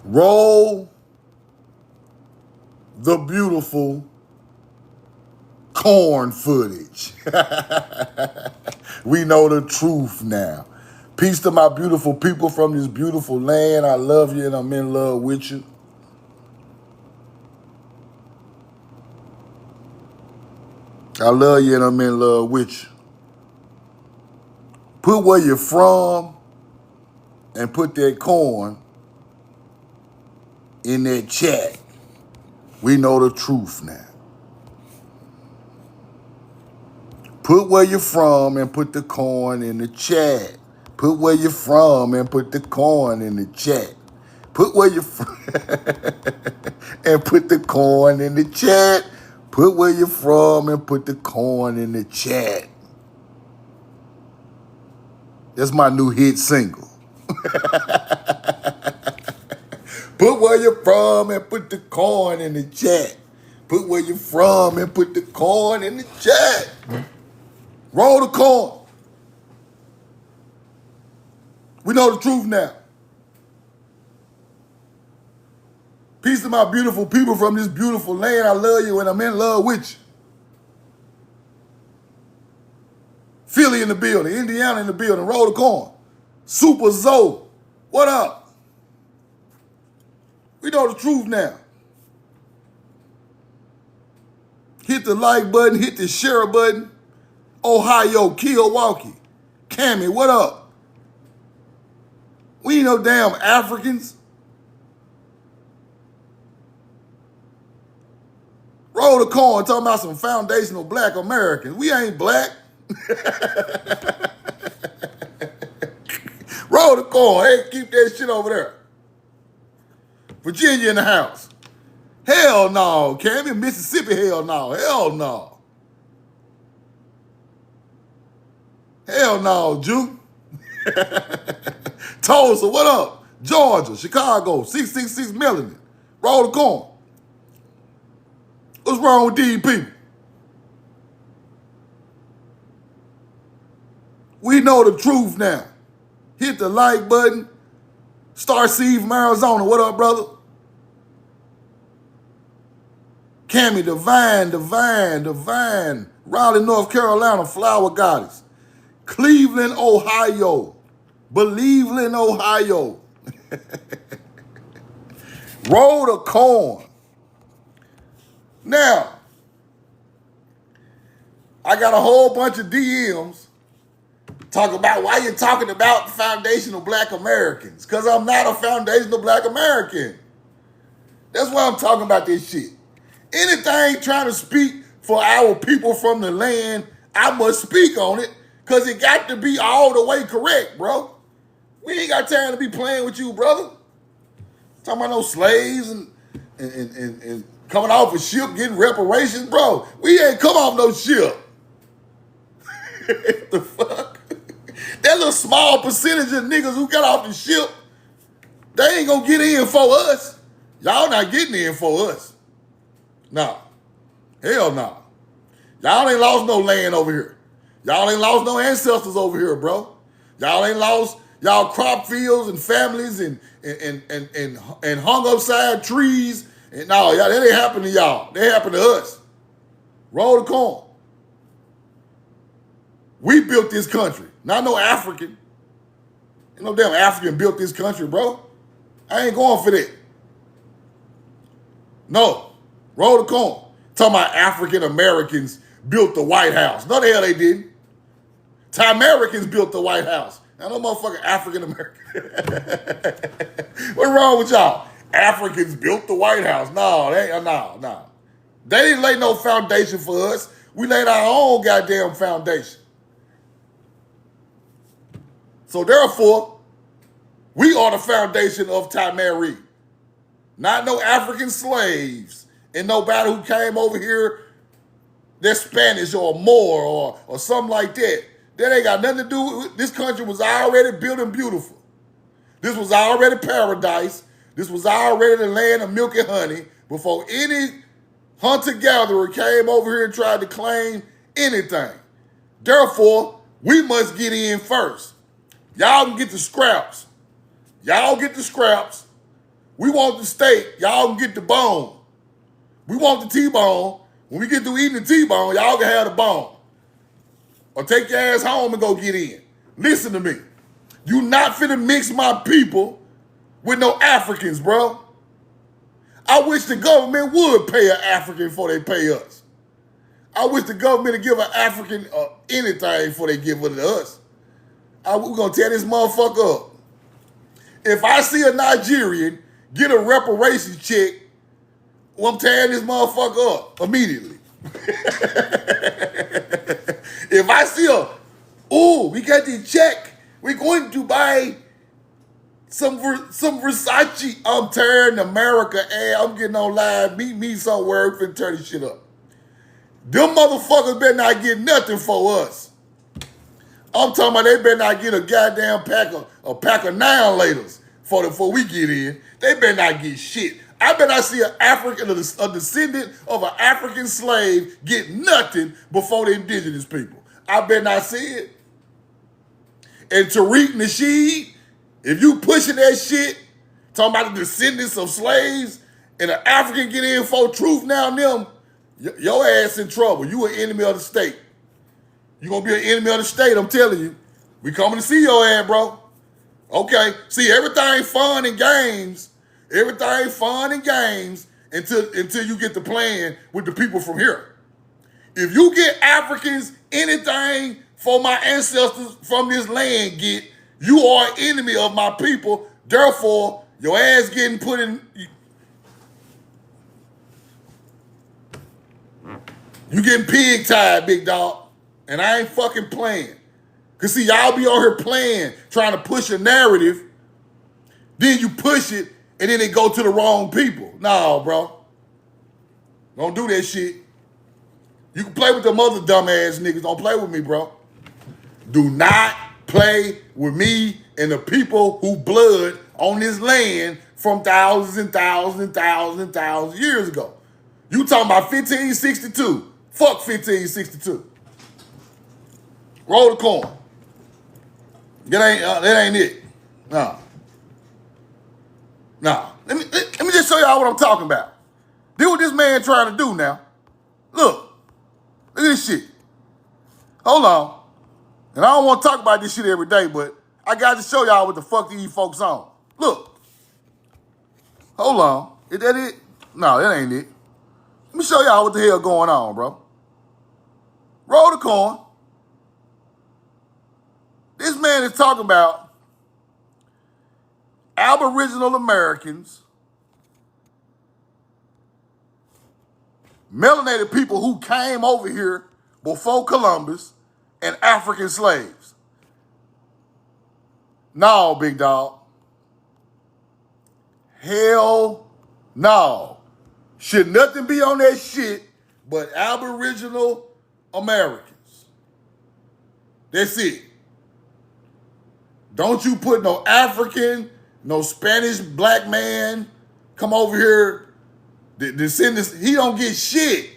Roll the beautiful corn footage. We know the truth now. Peace to my beautiful people from this beautiful land. I love you and I'm in love with you. I love you and I'm in love with you. Put where you're from and put that corn in that chat. We know the truth now. Put where you're from and put the corn in the chat. Put where you're from and put the corn in the chat. Put where you're from and put the corn in the chat. Put where you're from and put the corn in the chat. That's my new hit single. Put where you're from and put the corn in the chat. Put where you're from and put the corn in the chat. Roll the corn. We know the truth now. Peace to my beautiful people from this beautiful land. I love you and I'm in love with you. Philly in the building, Indiana in the building, roll the corn. Super Zoe, what up? We know the truth now. Hit the like button, hit the share button. Ohio, Milwaukee. Cammy, what up? We ain't no damn Africans. Roll the corn, talking about some foundational black Americans. We ain't black. Roll the corn. Hey, keep that shit over there. Virginia in the house. Hell no, Cammy. Mississippi, hell no. Hell no. Hell no, Jew. Tulsa, what up? Georgia, Chicago, 666 Melanie. Roll the corn. What's wrong with these people? We know the truth now. Hit the like button. Star Seed from Arizona, what up, brother? Cammy, Divine. Raleigh, North Carolina, Flower Goddess. Cleveland, Ohio. Believeland, Ohio. Roll the corn. Now, I got a whole bunch of DMs talking about why you're talking about foundational black Americans. Because I'm not a foundational black American. That's why I'm talking about this shit. Anything trying to speak for our people from the land, I must speak on it because it got to be all the way correct, bro. We ain't got time to be playing with you, brother. Talking about no slaves and coming off a ship getting reparations, bro. We ain't come off no ship. The fuck? That little small percentage of niggas who got off the ship, they ain't gonna get in for us. Y'all not getting in for us. Nah. Hell nah. Y'all ain't lost no land over here. Y'all ain't lost no ancestors over here, bro. Y'all ain't lost y'all crop fields and families and hung upside trees. And no, y'all, that ain't happened to y'all. That happened to us. Roll the corn. We built this country. Not no African. Ain't no damn African built this country, bro. I ain't going for that. No. Roll the corn. Talking about African Americans built the White House. No, the hell they didn't. Thai Americans built the White House. Now, no motherfucking African American. What's wrong with y'all? Africans built the White House. No. They didn't lay no foundation for us. We laid our own goddamn foundation. So therefore, we are the foundation of Tamari. Not no African slaves and nobody who came over here, they're Spanish or Moor or something like that. That ain't got nothing to do with it. This country was already built and beautiful. This was already paradise. This was already the land of milk and honey before any hunter-gatherer came over here and tried to claim anything. Therefore, we must get in first. Y'all can get the scraps. Y'all get the scraps. We want the steak. Y'all can get the bone. We want the T-bone. When we get through eating the T-bone, y'all can have the bone. Or take your ass home and go get in. Listen to me. You not finna mix my people with no Africans, bro. I wish the government would pay an African before they pay us. I wish the government would give an African anything before they give it to us. We're gonna tear this motherfucker up. If I see a Nigerian get a reparations check, well, I'm tearing this motherfucker up immediately. If I see we got this check, we're going to buy some Versace, I'm tearing America, and I'm getting online, meet me somewhere, finna turn this shit up. Them motherfuckers better not get nothing for us. I'm talking about they better not get a goddamn pack of 9 laters before we get in. They better not get shit. I bet I see a descendant of an African slave get nothing before the indigenous people. I bet not see it. And Tariq Nasheed, if you pushing that shit, talking about the descendants of slaves, and an African get in for truth now and them, your ass in trouble. You an enemy of the state. You gonna be an enemy of the state, I'm telling you. We coming to see your ass, bro. Okay, see, everything fun and games. Everything fun and games until you get to playing with the people from here. If you get Africans anything for my ancestors from this land get, you are an enemy of my people. Therefore, your ass getting put in. You getting pig tied, big dog. And I ain't fucking playing. Cause see, y'all be on here playing, trying to push a narrative. Then you push it, and then it go to the wrong people. No, bro. Don't do that shit. You can play with them other dumbass niggas. Don't play with me, bro. Do not play with me and the people who blood on this land from thousands and thousands and thousands and thousands of years ago. You talking about 1562. Fuck 1562. Roll the corn. That ain't it. No. No. Let me just show y'all what I'm talking about. This what this man trying to do now. Look at this shit. Hold on. And I don't want to talk about this shit every day, but I got to show y'all what the fuck these folks on. Look. Hold on. Is that it? No, that ain't it. Let me show y'all what the hell going on, bro. Roll the corn. This man is talking about Aboriginal Americans, melanated people who came over here before Columbus, and African slaves. No, big dog. Hell no. Should nothing be on that shit but Aboriginal Americans. That's it. Don't you put no African, no Spanish black man come over here. The descendants, he don't get shit.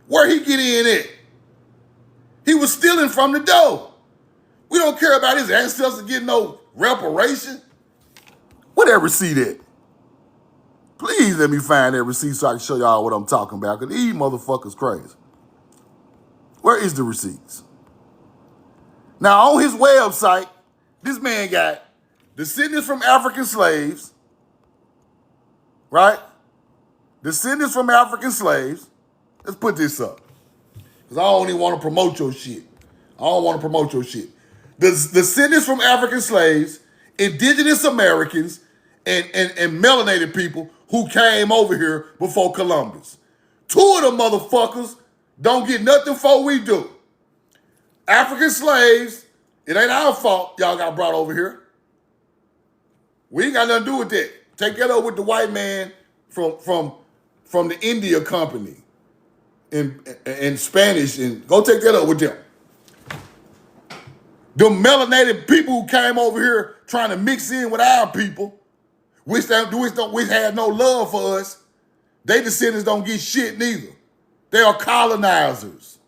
Where he get in at? He was stealing from the dough. We don't care about his ancestors getting no reparation. Where that receipt at? Please let me find that receipt so I can show y'all what I'm talking about, because these motherfuckers crazy. Where is the receipts? Now, on his website, this man got descendants from African slaves, right? Descendants from African slaves. Let's put this up. Because I don't even want to promote your shit. I don't want to promote your shit. The descendants from African slaves, indigenous Americans, and melanated people who came over here before Columbus. 2 of them motherfuckers don't get nothing for we do. African slaves, it ain't our fault y'all got brought over here. We ain't got nothing to do with that. Take that up with the white man from the India Company in Spanish, and go take that up with them. The melanated people who came over here trying to mix in with our people, which had no love for us, they descendants don't get shit neither. They are colonizers.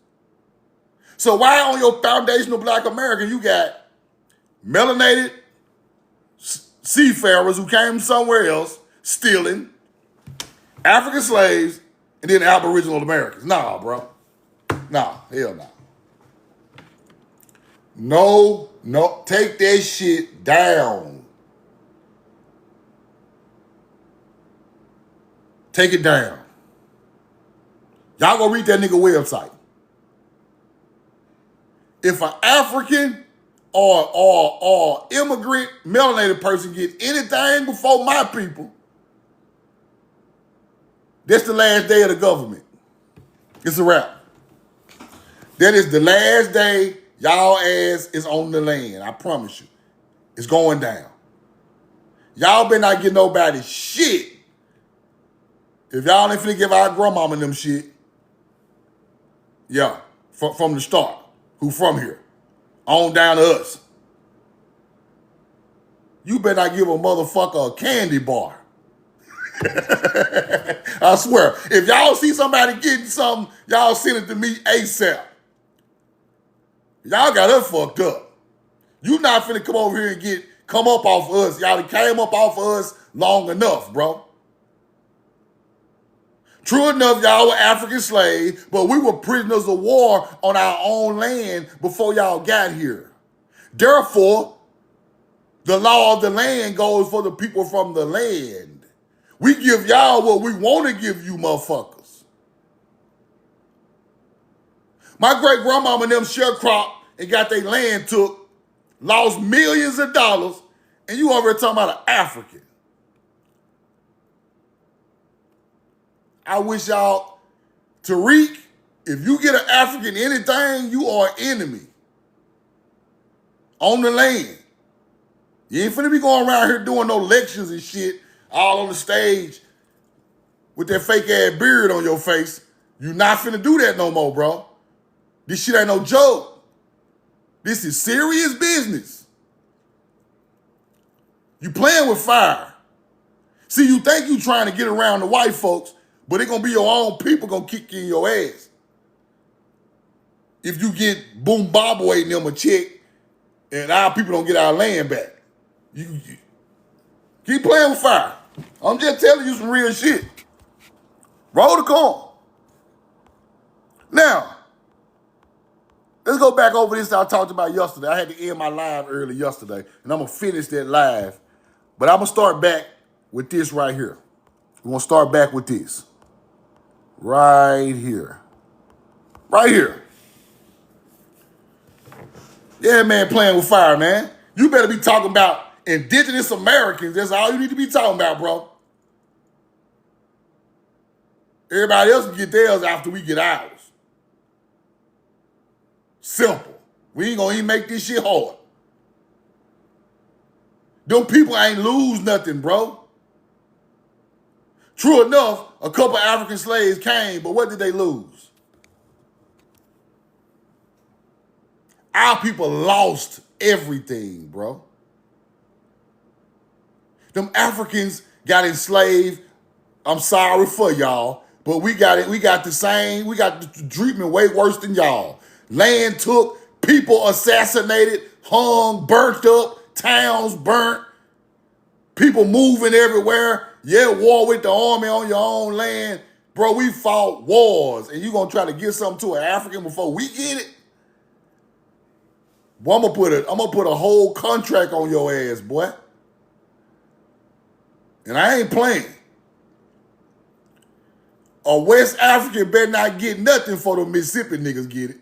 So why on your foundational Black American you got melanated seafarers who came somewhere else, stealing African slaves and then Aboriginal Americans. Nah, bro. Nah, hell no. No, take that shit down. Take it down. Y'all go read that nigga website. If an African or immigrant melanated person get anything before my people, that's the last day of the government. It's a wrap. That is the last day y'all ass is on the land. I promise you. It's going down. Y'all better not get nobody shit. If y'all ain't finna give our grandmama them shit, yeah, from the start, who from here, on down to us. You better not give a motherfucker a candy bar. I swear, if y'all see somebody getting something, y'all send it to me ASAP. Y'all got us fucked up. You not finna come over here and come up off of us. Y'all came up off of us long enough, bro. True enough, y'all were African slaves, but we were prisoners of war on our own land before y'all got here. Therefore, the law of the land goes for the people from the land. We give y'all what we want to give you motherfuckers. My great grandmama and them sharecropped and got their land took, lost millions of dollars, and you over here talking about an African. I wish y'all, Tariq, if you get an African anything, you are an enemy. On the land. You ain't finna be going around here doing no lectures and shit all on the stage with that fake ass beard on your face. You not finna do that no more, bro. This shit ain't no joke. This is serious business. You playing with fire. See, you think you trying to get around the white folks, but it gonna be your own people gonna kick you in your ass. If you get Boom Bobway and them a check, and our people don't get our land back. You keep playing with fire. I'm just telling you some real shit. Roll the corn. Now, let's go back over this I talked about yesterday. I had to end my live early yesterday, and I'm gonna finish that live. But I'm gonna start back with this right here. We're gonna start back with this. Right here. Right here. Yeah, man, playing with fire, man. You better be talking about indigenous Americans. That's all you need to be talking about, bro. Everybody else can get theirs after we get ours. Simple. We ain't gonna even make this shit hard. Them people ain't lose nothing, bro. True enough, a couple African slaves came, but what did they lose? Our people lost everything, bro. Them Africans got enslaved. I'm sorry for y'all, but we got it. We got the same. We got the treatment way worse than y'all. Land took, people assassinated, hung, burnt up, towns burnt, people moving everywhere. Yeah, war with the army on your own land. Bro, we fought wars, and you gonna try to get something to an African before we get it? Boy, I'm gonna put a whole contract on your ass, boy. And I ain't playing. A West African better not get nothing for the Mississippi niggas get it.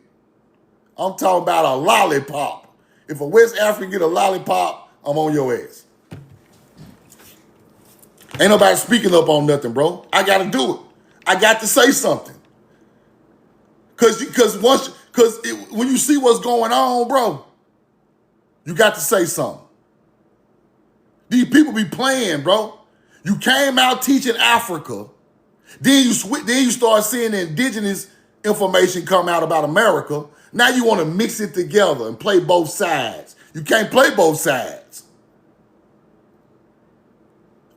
I'm talking about a lollipop. If a West African get a lollipop, I'm on your ass. Ain't nobody speaking up on nothing, bro. I gotta do it. I got to say something. Cause when you see what's going on, bro, you got to say something. These people be playing, bro. You came out teaching Africa, then you start seeing the indigenous information come out about America. Now you want to mix it together and play both sides. You can't play both sides.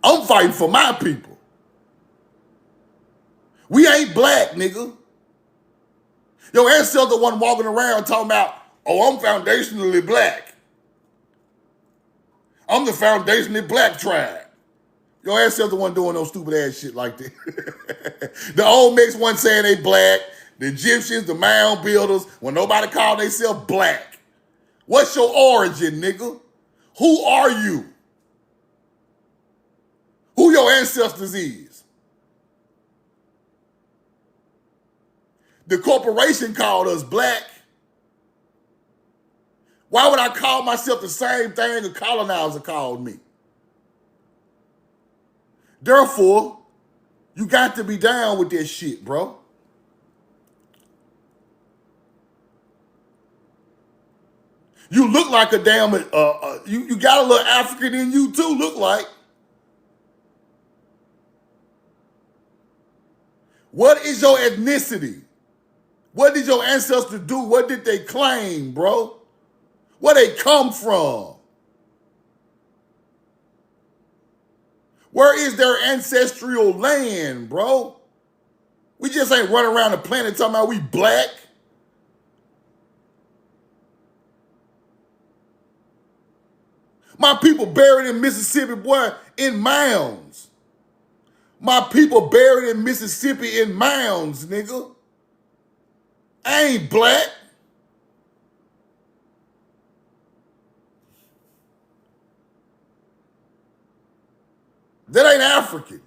I'm fighting for my people. We ain't black, nigga. Your ancestor wasn't walking around talking about, oh, I'm foundationally black. I'm the foundationally black tribe. Your ancestors wasn't doing no stupid ass shit like that. The Olmecs wasn't saying they black. The Egyptians, the mound builders, when nobody called themselves black. What's your origin, nigga? Who are you? Who your ancestors is? The corporation called us black. Why would I call myself the same thing a colonizer called me? Therefore, you got to be down with this shit, bro. You look like a damn, you got a little African in you too, look like. What is your ethnicity? What did your ancestors do? What did they claim, bro? Where they come from? Where is their ancestral land, bro? We just ain't running around the planet talking about we black. My people buried in Mississippi, boy, in mounds. My people buried in Mississippi in mounds, nigga. I ain't black. That ain't African.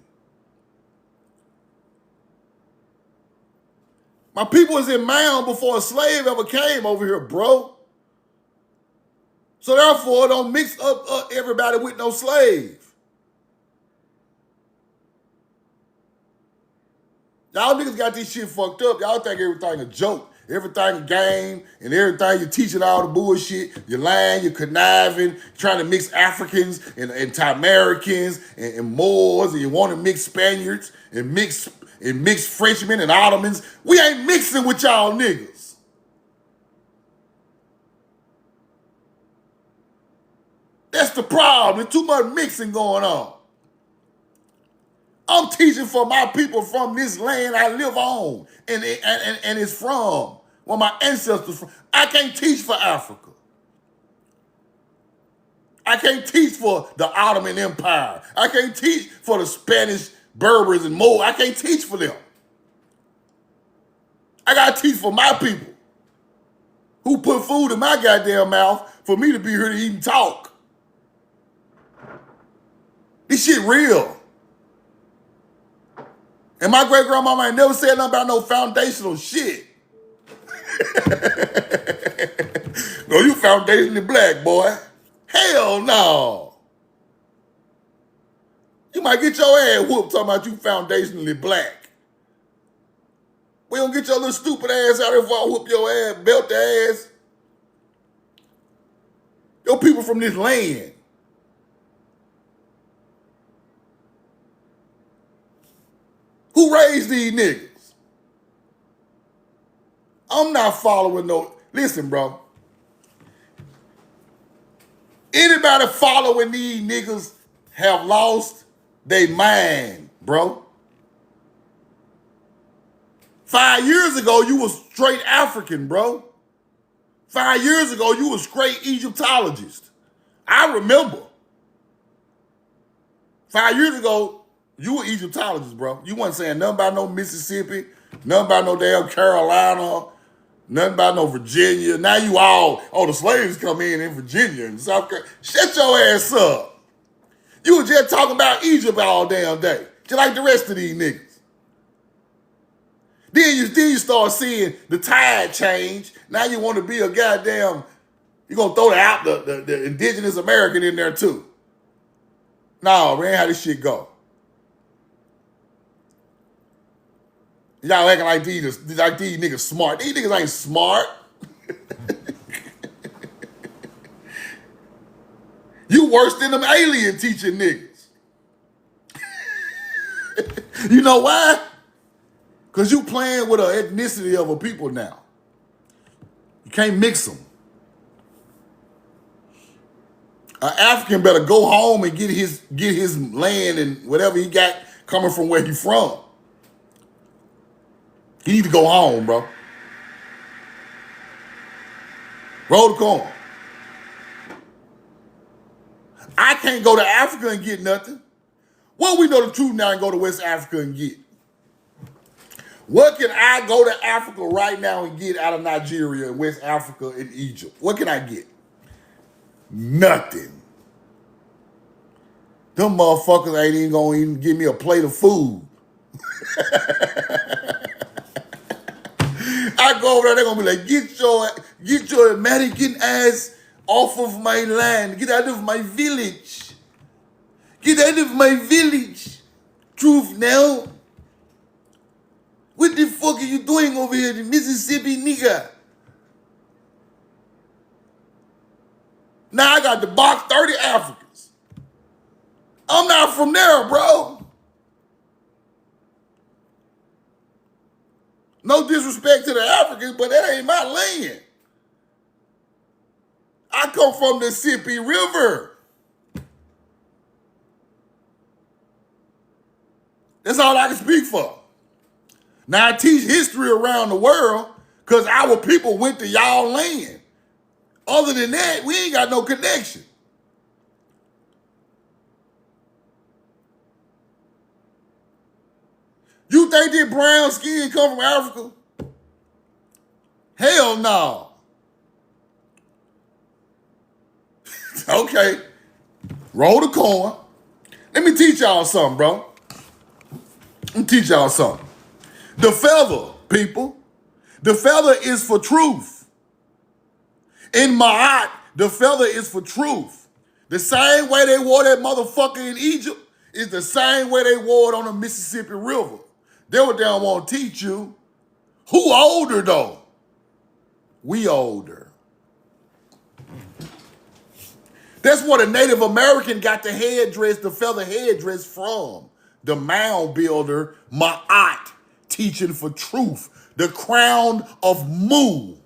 My people was in mound before a slave ever came over here, bro. So therefore, don't mix up everybody with no slave. Y'all niggas got this shit fucked up. Y'all think everything a joke, everything a game, and everything you're teaching all the bullshit. You're lying, you're conniving, trying to mix Africans and Americans and Moors, and you want to mix Spaniards and mix Frenchmen and Ottomans. We ain't mixing with y'all niggas. That's the problem. There's too much mixing going on. I'm teaching for my people from this land I live on and it's from where my ancestors from. I can't teach for Africa. I can't teach for the Ottoman Empire. I can't teach for the Spanish Berbers and Moors. I can't teach for them. I gotta teach for my people who put food in my goddamn mouth for me to be here to eat and talk. This shit real. And my great grandmama ain't never said nothing about no foundational shit. No, you foundationally black, boy. Hell no. You might get your ass whooped talking about you foundationally black. We don't get your little stupid ass out here before I whoop your ass, belt the ass. Your people from this land. Who raised these niggas? I'm not following no. Listen, bro. Anybody following these niggas have lost their mind, bro. 5 years ago, you was straight African, bro. 5 years ago, you was straight Egyptologist. I remember. 5 years ago, you were Egyptologist, bro. You wasn't saying nothing about no Mississippi, nothing about no damn Carolina, nothing about no Virginia. Now you all, the slaves come in Virginia and South Carolina. Shut your ass up. You were just talking about Egypt all damn day, just like the rest of these niggas. Then you start seeing the tide change. Now you want to be a goddamn, you're going to throw the indigenous American in there too. No, man, how this shit go? Y'all acting like these niggas smart. These niggas ain't smart. You worse than them alien teaching niggas. You know why? Because you playing with an ethnicity of a people now. You can't mix them. An African better go home and get his land and whatever he got coming from where he from. He need to go home, bro. Roll the corn. I can't go to Africa and get nothing. What we know the truth now and go to West Africa and get? What can I go to Africa right now and get out of Nigeria and West Africa and Egypt? What can I get? Nothing. Them motherfuckers ain't even gonna even give me a plate of food. I go over there, they're gonna be like, get your American ass off of my land. Get out of my village. Get out of my village. Truth now. What the fuck are you doing over here in Mississippi, nigga? Now I got to box 30 Africans. I'm not from there, bro. No disrespect to the Africans, but that ain't my land. I come from the Mississippi River. That's all I can speak for. Now I teach history around the world because our people went to y'all land. Other than that, we ain't got no connection. You think that brown skin come from Africa? Hell no. Okay. Roll the corn. Let me teach y'all something, bro. Let me teach y'all something. The feather, people. The feather is for truth. In Ma'at, the feather is for truth. The same way they wore that motherfucker in Egypt is the same way they wore it on the Mississippi River. They what they don't want to teach you. Who older though? We older. That's what a Native American got the headdress, the feather headdress from. The mound builder, Ma'at, teaching for truth. The crown of Mu.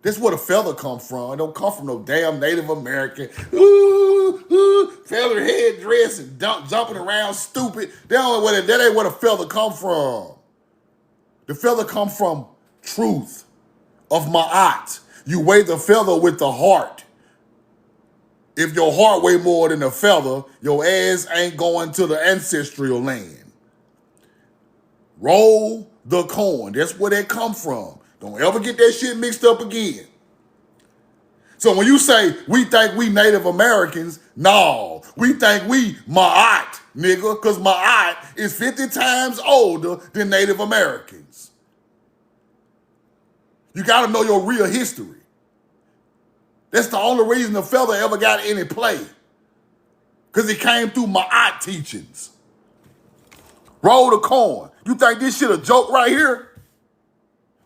That's where the feather come from. It don't come from no damn Native American. Feather headdress and jumping around stupid. That ain't where the feather come from. The feather come from truth of Ma'at. You weigh the feather with the heart. If your heart weigh more than the feather, your ass ain't going to the ancestral land. Roll the corn. That's where that come from. Don't ever get that shit mixed up again. So when you say we think we Native Americans, no, we think we Ma'at, nigga, because Ma'at is 50 times older than Native Americans. You got to know your real history. That's the only reason the feather ever got any play, because it came through Ma'at teachings. Roll the corn. You think this shit a joke right here?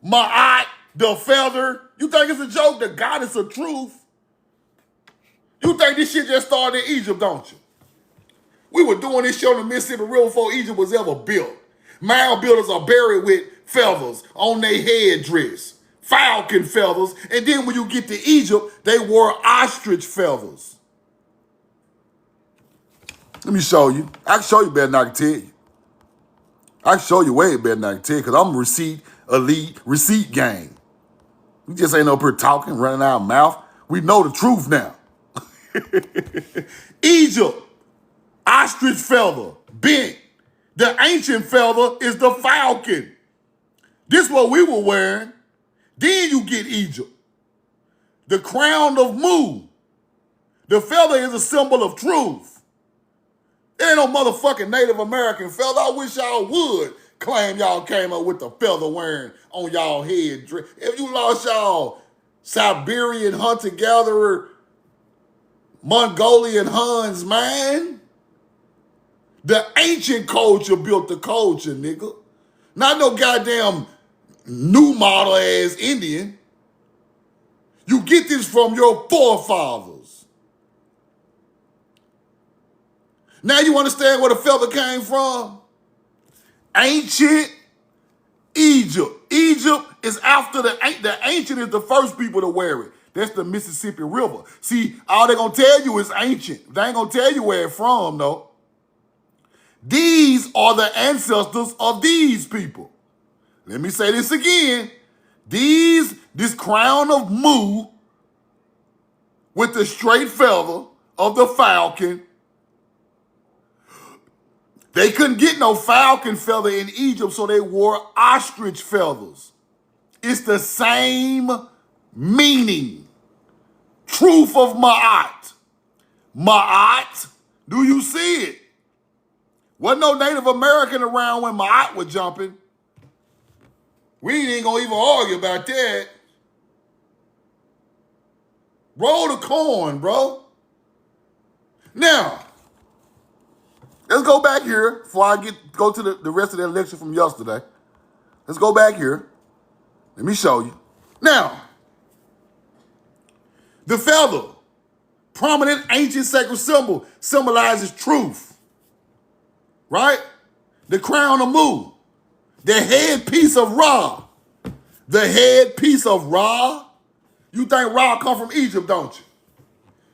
Ma'at, the feather. You think it's a joke? The goddess of truth. You think this shit just started in Egypt, don't you? We were doing this shit on the Mississippi River before Egypt was ever built. Mound builders are buried with feathers on their headdress, falcon feathers, and then when you get to Egypt, they wore ostrich feathers. Let me show you. I can show you better than I can tell you. I can show you way better than I can tell you, because I'm elite receipt gang. We just ain't up here talking, running our mouth. We know the truth now. Egypt, ostrich feather, bent. The ancient feather is the falcon. This what we were wearing. Then you get Egypt. The crown of Mu. The feather is a symbol of truth. There ain't no motherfucking Native American feather. I wish y'all would claim y'all came up with the feather wearing on y'all head. If you lost y'all Siberian hunter-gatherer, Mongolian Huns, man. The ancient culture built the culture, nigga. Not no goddamn new model ass Indian. You get this from your forefathers. Now you understand where the feather came from? Ancient Egypt. Egypt is after the ancient is the first people to wear it. That's the Mississippi River. See, all they're going to tell you is ancient. They ain't going to tell you where it's from, though. These are the ancestors of these people. Let me say this again. This crown of Mu with the straight feather of the falcon They couldn't get no falcon feather in Egypt, so they wore ostrich feathers. It's the same meaning. Truth of Ma'at. Ma'at, do you see it? Wasn't no Native American around when Ma'at was jumping. We ain't gonna even argue about that. Roll the corn, bro. Now, let's go back here before I go to the rest of the lecture from yesterday. Let's go back here. Let me show you. Now, the feather, prominent ancient sacred symbol, symbolizes truth. Right? The crown of Mu. The headpiece of Ra. The headpiece of Ra. You think Ra come from Egypt, don't you?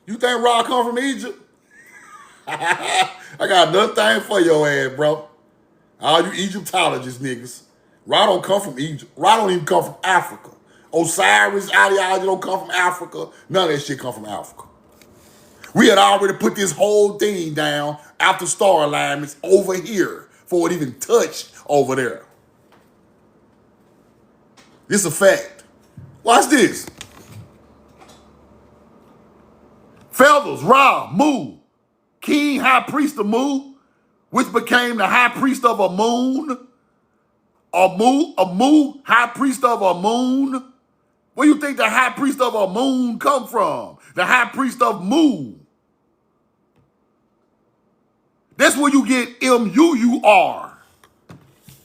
You think Ra come from Egypt? I got another thing for your ass, bro. All you Egyptologists niggas. Ra don't come from Egypt. Ra don't even come from Africa. Osiris ideology don't come from Africa. None of that shit come from Africa. We had already put this whole thing down after star alignments over here before it even touched over there. This is a fact. Watch this. Feathers, Ra, Mu, king high priest of Mu, which became the high priest of Amun. Amu, high priest of Amun. Where you think the high priest of Amun come from? The high priest of Mu. That's where you get M-U-U-R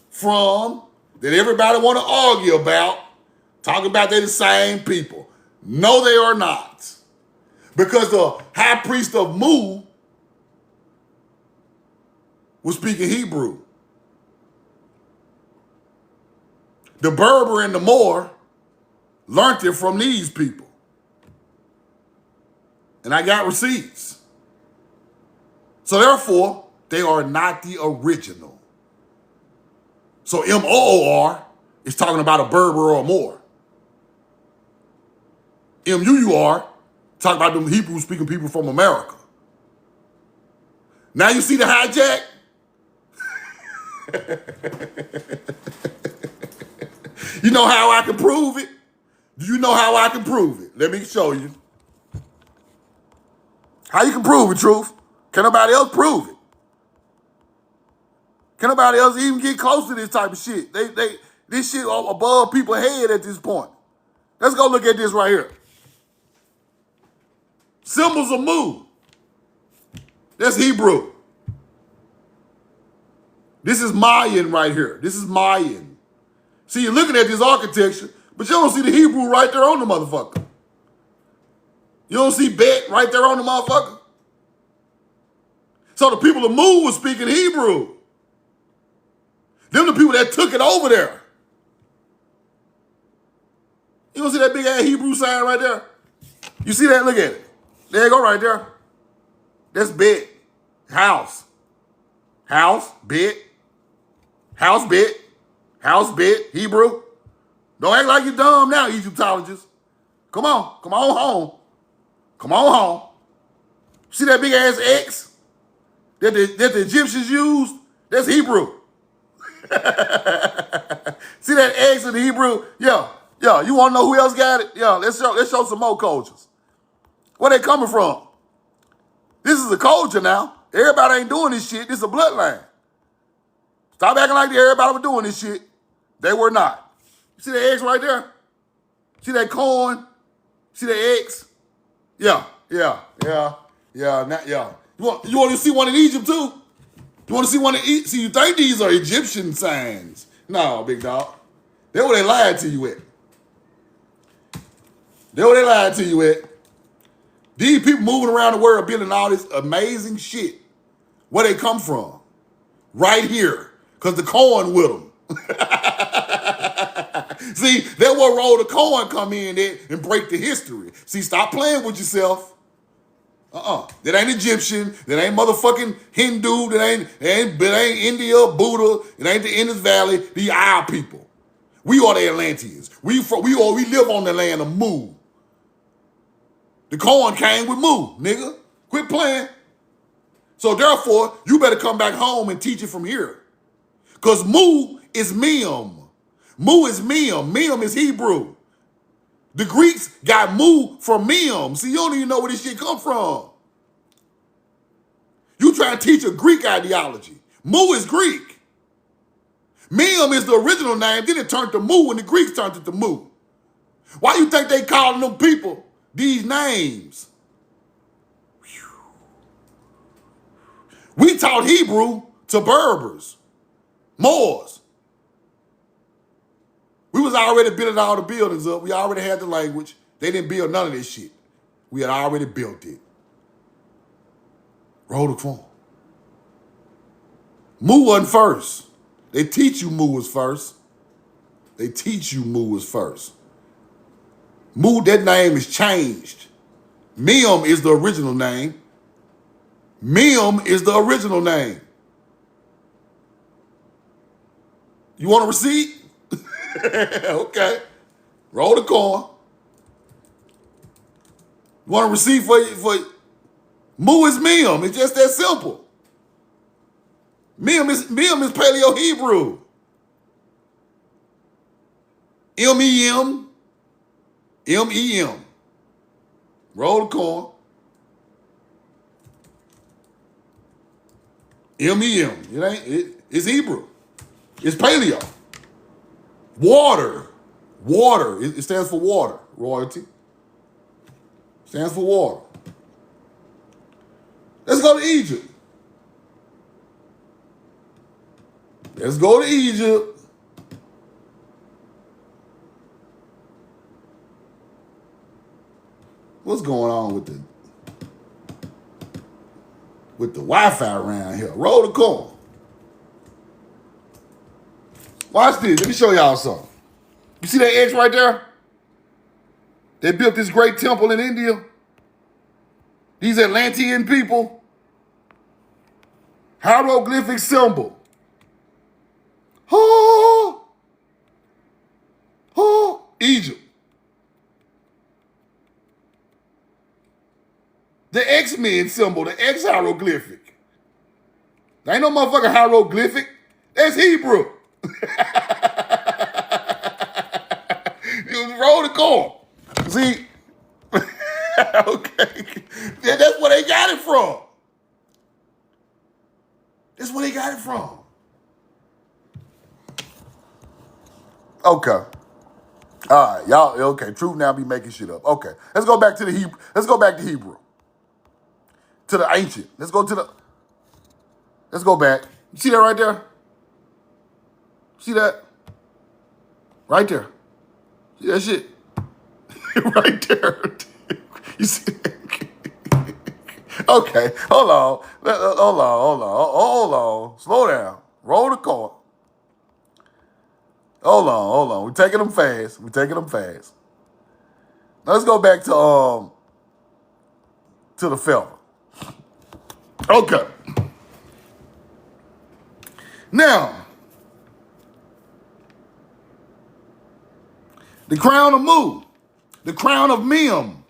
from, that everybody want to argue about, talking about they're the same people. No, they are not. Because the high priest of Mu was speaking Hebrew. The Berber and the Moor learned it from these people. And I got receipts. So therefore, they are not the original. So M-O-O-R is talking about a Berber or a Moor. M-U-U-R, talking about them Hebrew-speaking people from America. Now you see the hijack? You know how I can prove it? Do you know how I can prove it? Let me show you. How you can prove it, Truth? Can nobody else prove it? Can nobody else even get close to this type of shit? This shit above people's head at this point. Let's go look at this right here. Symbols of Mu. That's Hebrew. This is Mayan right here. This is Mayan. See, you're looking at this architecture, but you don't see the Hebrew right there on the motherfucker. You don't see Bet right there on the motherfucker. So the people of Mu were speaking Hebrew. Them the people that took it over there. You don't see that big ass Hebrew sign right there? You see that? Look at it. There you go right there. That's Bet. House. House, Bet. House, Bet. House, Bet. Hebrew. Don't act like you're dumb now, Egyptologists. Come on. Come on home. Come on home. See that big ass X that the Egyptians used? That's Hebrew. See that X in the Hebrew? Yeah. You want to know who else got it? Yeah, let's show some more cultures. Where they coming from? This is a culture now. Everybody ain't doing this shit. This is a bloodline. Stop acting like everybody was doing this shit. They were not. You see that X right there? See that coin? See that X? Yeah. You want to see one in Egypt too? You want to see one in Egypt? See, you think these are Egyptian signs. No, big dog. That's where they lied to you at. That's where they lied to you at. These people moving around the world building all this amazing shit. Where they come from? Right here. Because the coin with them. See, that's what role the coin come in there and break the history. See, stop playing with yourself. That ain't Egyptian. That ain't motherfucking Hindu. That ain't India, Buddha. It ain't the Indus Valley. These our people. We are the Atlanteans. We live on the land of Mu. The coin came with Mu, nigga. Quit playing. So therefore, you better come back home and teach it from here. Because Mu is Mem. Mu is Mem. Mem is Hebrew. The Greeks got Mu from Mem. See, you don't even know where this shit come from. You try to teach a Greek ideology. Mu is Greek. Mem is the original name, then it turned to Mu when the Greeks turned it to Mu. Why you think they calling them people these names? We taught Hebrew to Berbers, Moors. We was already building all the buildings up. We already had the language. They didn't build none of this shit. We had already built it. Roll the phone. Mu wasn't first. They teach you Mu was first. They teach you Mu was first. Mu, that name is changed. Mem is the original name. Mem is the original name. You want a receipt? Okay. Roll the coin. You want a receipt for Mu is Mem. It's just that simple. Mem is Paleo-Hebrew. M-E-M. M-E-M. Roll the coin. M-E-M. It's Hebrew. It's Paleo. Water. Water. It stands for water. Royalty. Stands for water. Let's go to Egypt. Let's go to Egypt. What's going on with the Wi-Fi around here? Roll the coin. Watch this. Let me show y'all something. You see that edge right there? They built this great temple in India. These Atlantean people. Hieroglyphic symbol. Oh, oh, Egypt. The X-Men symbol, the X hieroglyphic. There ain't no motherfucking hieroglyphic. That's Hebrew. Roll the coin. See? Okay. That's where they got it from. That's where they got it from. Okay. All right, y'all. Okay, Truth now be making shit up. Okay, let's go back to the Hebrew. Let's go back to Hebrew. To the ancient. Let's go back. You see that right there? See that? Right there. See that shit? Right there. You see that? Okay, hold on. Slow down. Roll the coin. Hold on. We're taking them fast. Now let's go back to the feather. Okay. Now, the crown of Mu, the crown of Mem,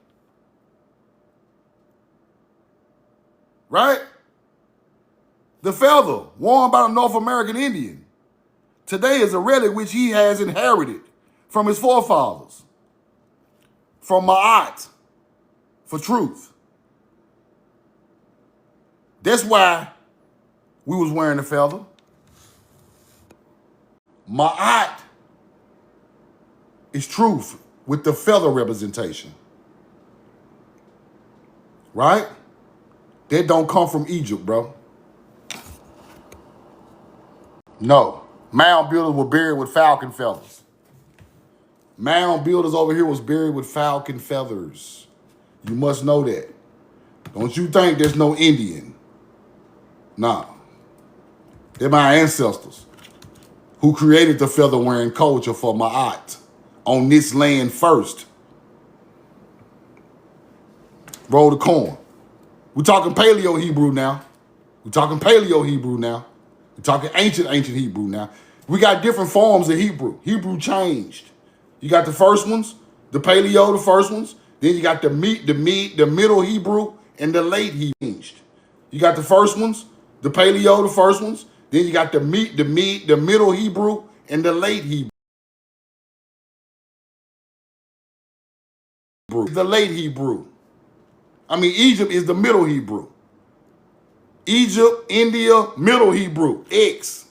right? The feather worn by the North American Indian today is a relic which he has inherited from his forefathers, from Ma'at, for truth. That's why we was wearing the feather. Ma'at is truth with the feather representation. Right? That don't come from Egypt, bro. No. Mound builders were buried with falcon feathers. Mound builders over here was buried with falcon feathers. You must know that. Don't you think there's no Indian? Nah. They're my ancestors who created the feather-wearing culture for Ma'at on this land first. Roll the coin. We're talking Paleo-Hebrew now. We're talking ancient Hebrew now. We got different forms of Hebrew. Hebrew changed. You got the first ones, the Paleo, the first ones. Then you got the middle Hebrew, and the late Hebrew changed. You got the first ones, the Paleo, the first ones. Then you got the middle Hebrew, and the late Hebrew. The late Hebrew. I mean, Egypt is the middle Hebrew. Egypt, India, middle Hebrew, X.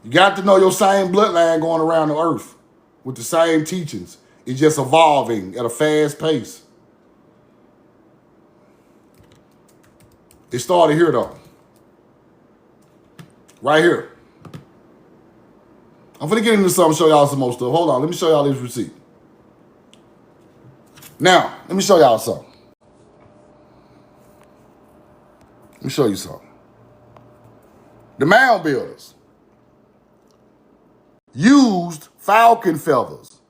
You got to know your same bloodline going around the earth with the same teachings. It's just evolving at a fast pace. It started here, though. Right here. I'm finna get into something, show y'all some more stuff. Hold on, let me show y'all this receipt. Now, let me show y'all something. Let me show you something. The mound builders used falcon feathers.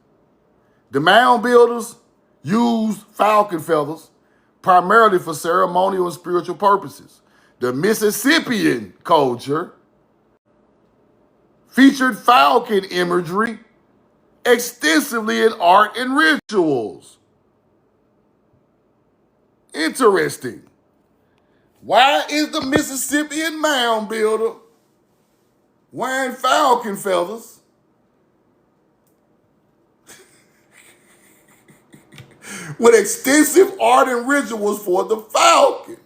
The mound builders used falcon feathers primarily for ceremonial and spiritual purposes. The Mississippian culture featured falcon imagery extensively in art and rituals. Interesting. Why is the Mississippian mound builder wearing falcon feathers with extensive art and rituals for the falcon?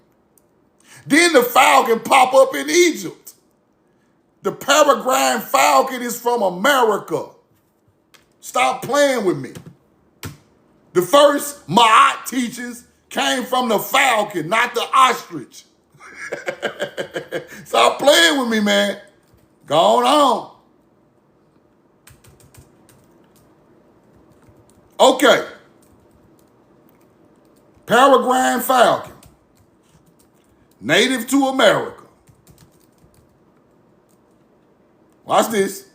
Then the falcon pop up in Egypt. The peregrine falcon is from America. Stop playing with me. The first Ma'at teachings came from the falcon, not the ostrich. Stop playing with me, man. Go on. Okay. Peregrine falcon. Native to America. Watch this.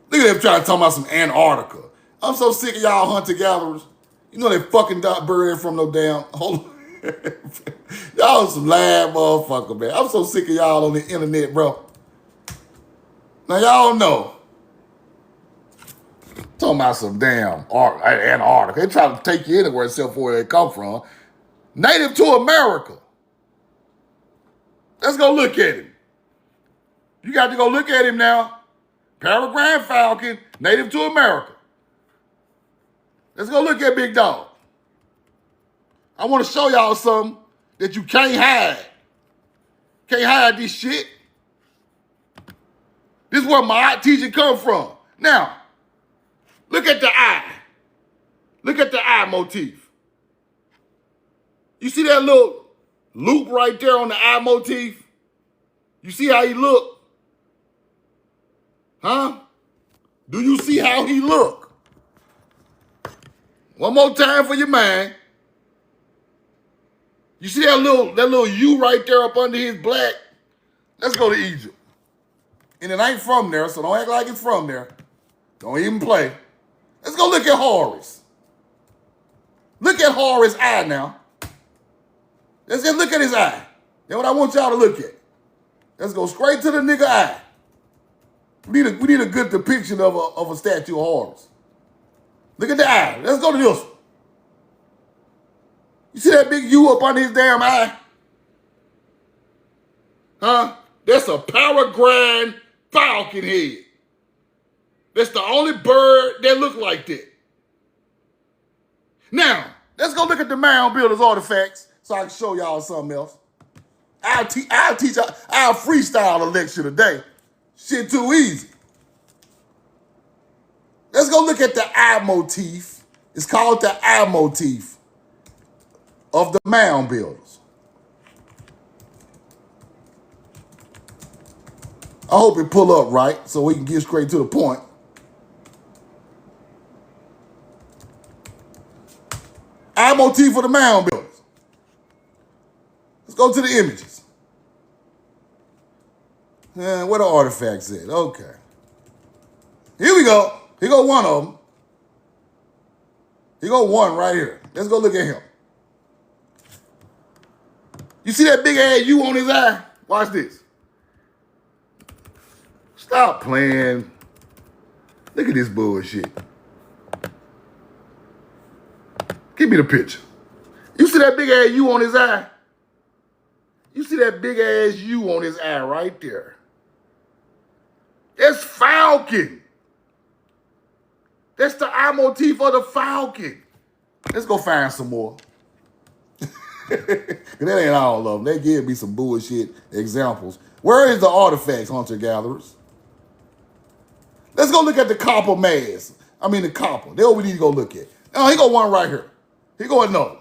Look at them trying to talk about some Antarctica. I'm so sick of y'all hunter-gatherers. You know they fucking bird from no damn... Hold on. Y'all some lame motherfucker, man. I'm so sick of y'all on the internet, bro. Now y'all know. Talking about some damn Antarctica. They try to take you anywhere except for where they come from. Native to America. Let's go look at him. You got to go look at him now. Peregrine falcon, native to America. Let's go look at Big Dog. I want to show y'all something that you can't hide. Can't hide this shit. This is where my teaching come from. Now, look at the eye. Look at the eye motif. You see that little loop right there on the eye motif? You see how he look? Huh? Do you see how he look? One more time for your man. You see that little U right there up under his black? Let's go to Egypt. And it ain't from there, so don't act like it's from there. Don't even play. Let's go look at Horus. Look at Horus' eye now. Let's just look at his eye. That's what I want y'all to look at. Let's go straight to the nigga eye. We need a good depiction of a statue of Horus. Look at the eye. Let's go to this one. You see that big U up under his damn eye? Huh? That's a peregrine falcon head. That's the only bird that look like that. Now, let's go look at the mound builders artifacts so I can show y'all something else. I'll freestyle a lecture today. Shit too easy. Let's go look at the eye motif. It's called the eye motif of the mound builders. I hope it pull up right so we can get straight to the point. Eye motif for the mound builders. Let's go to the images. Where the artifacts at? Okay. Here we go. Here go one of them. Here go one right here. Let's go look at him. You see that big ass U on his eye? Watch this. Stop playing. Look at this bullshit. Give me the picture. You see that big ass U on his eye? You see that big ass U on his eye right there? That's Falcon. That's the eye motif of the Falcon. Let's go find some more. That ain't all of them. They give me some bullshit examples. Where is the artifacts, hunter-gatherers? Let's go look at the copper mask. I mean the copper. That's what we need to go look at. Oh, here go one right here. Here go another.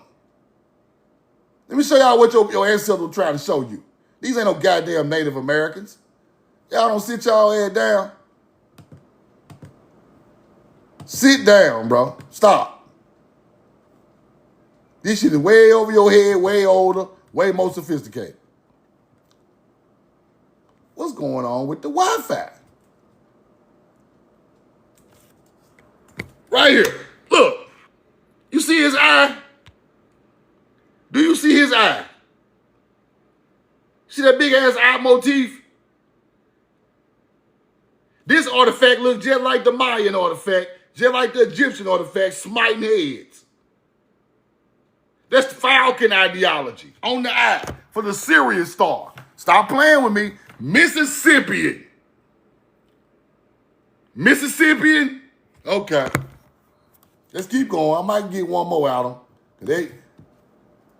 Let me show y'all what your ancestors were trying to show you. These ain't no goddamn Native Americans. Y'all don't sit y'all head down. Sit down, bro. Stop. This shit is way over your head, way older, way more sophisticated. What's going on with the Wi-Fi? Right here. Look. You see his eye? Do you see his eye? See that big ass eye motif? This artifact looks just like the Mayan artifact, just like the Egyptian artifact, smiting heads. That's the Falcon ideology on the eye for the Sirius star. Stop playing with me. Mississippian. Mississippian? Okay. Let's keep going. I might get one more out of them.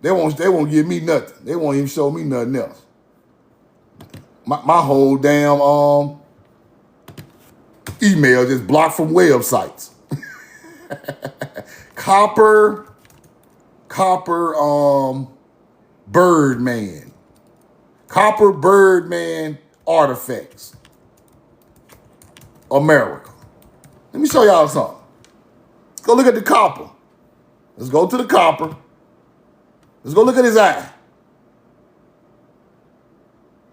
They won't give me nothing. They won't even show me nothing else. My whole damn email just blocked from websites. Copper Birdman. Copper Birdman artifacts. America. Let me show y'all something. Let's go look at the copper. Let's go to the copper. Let's go look at his eye.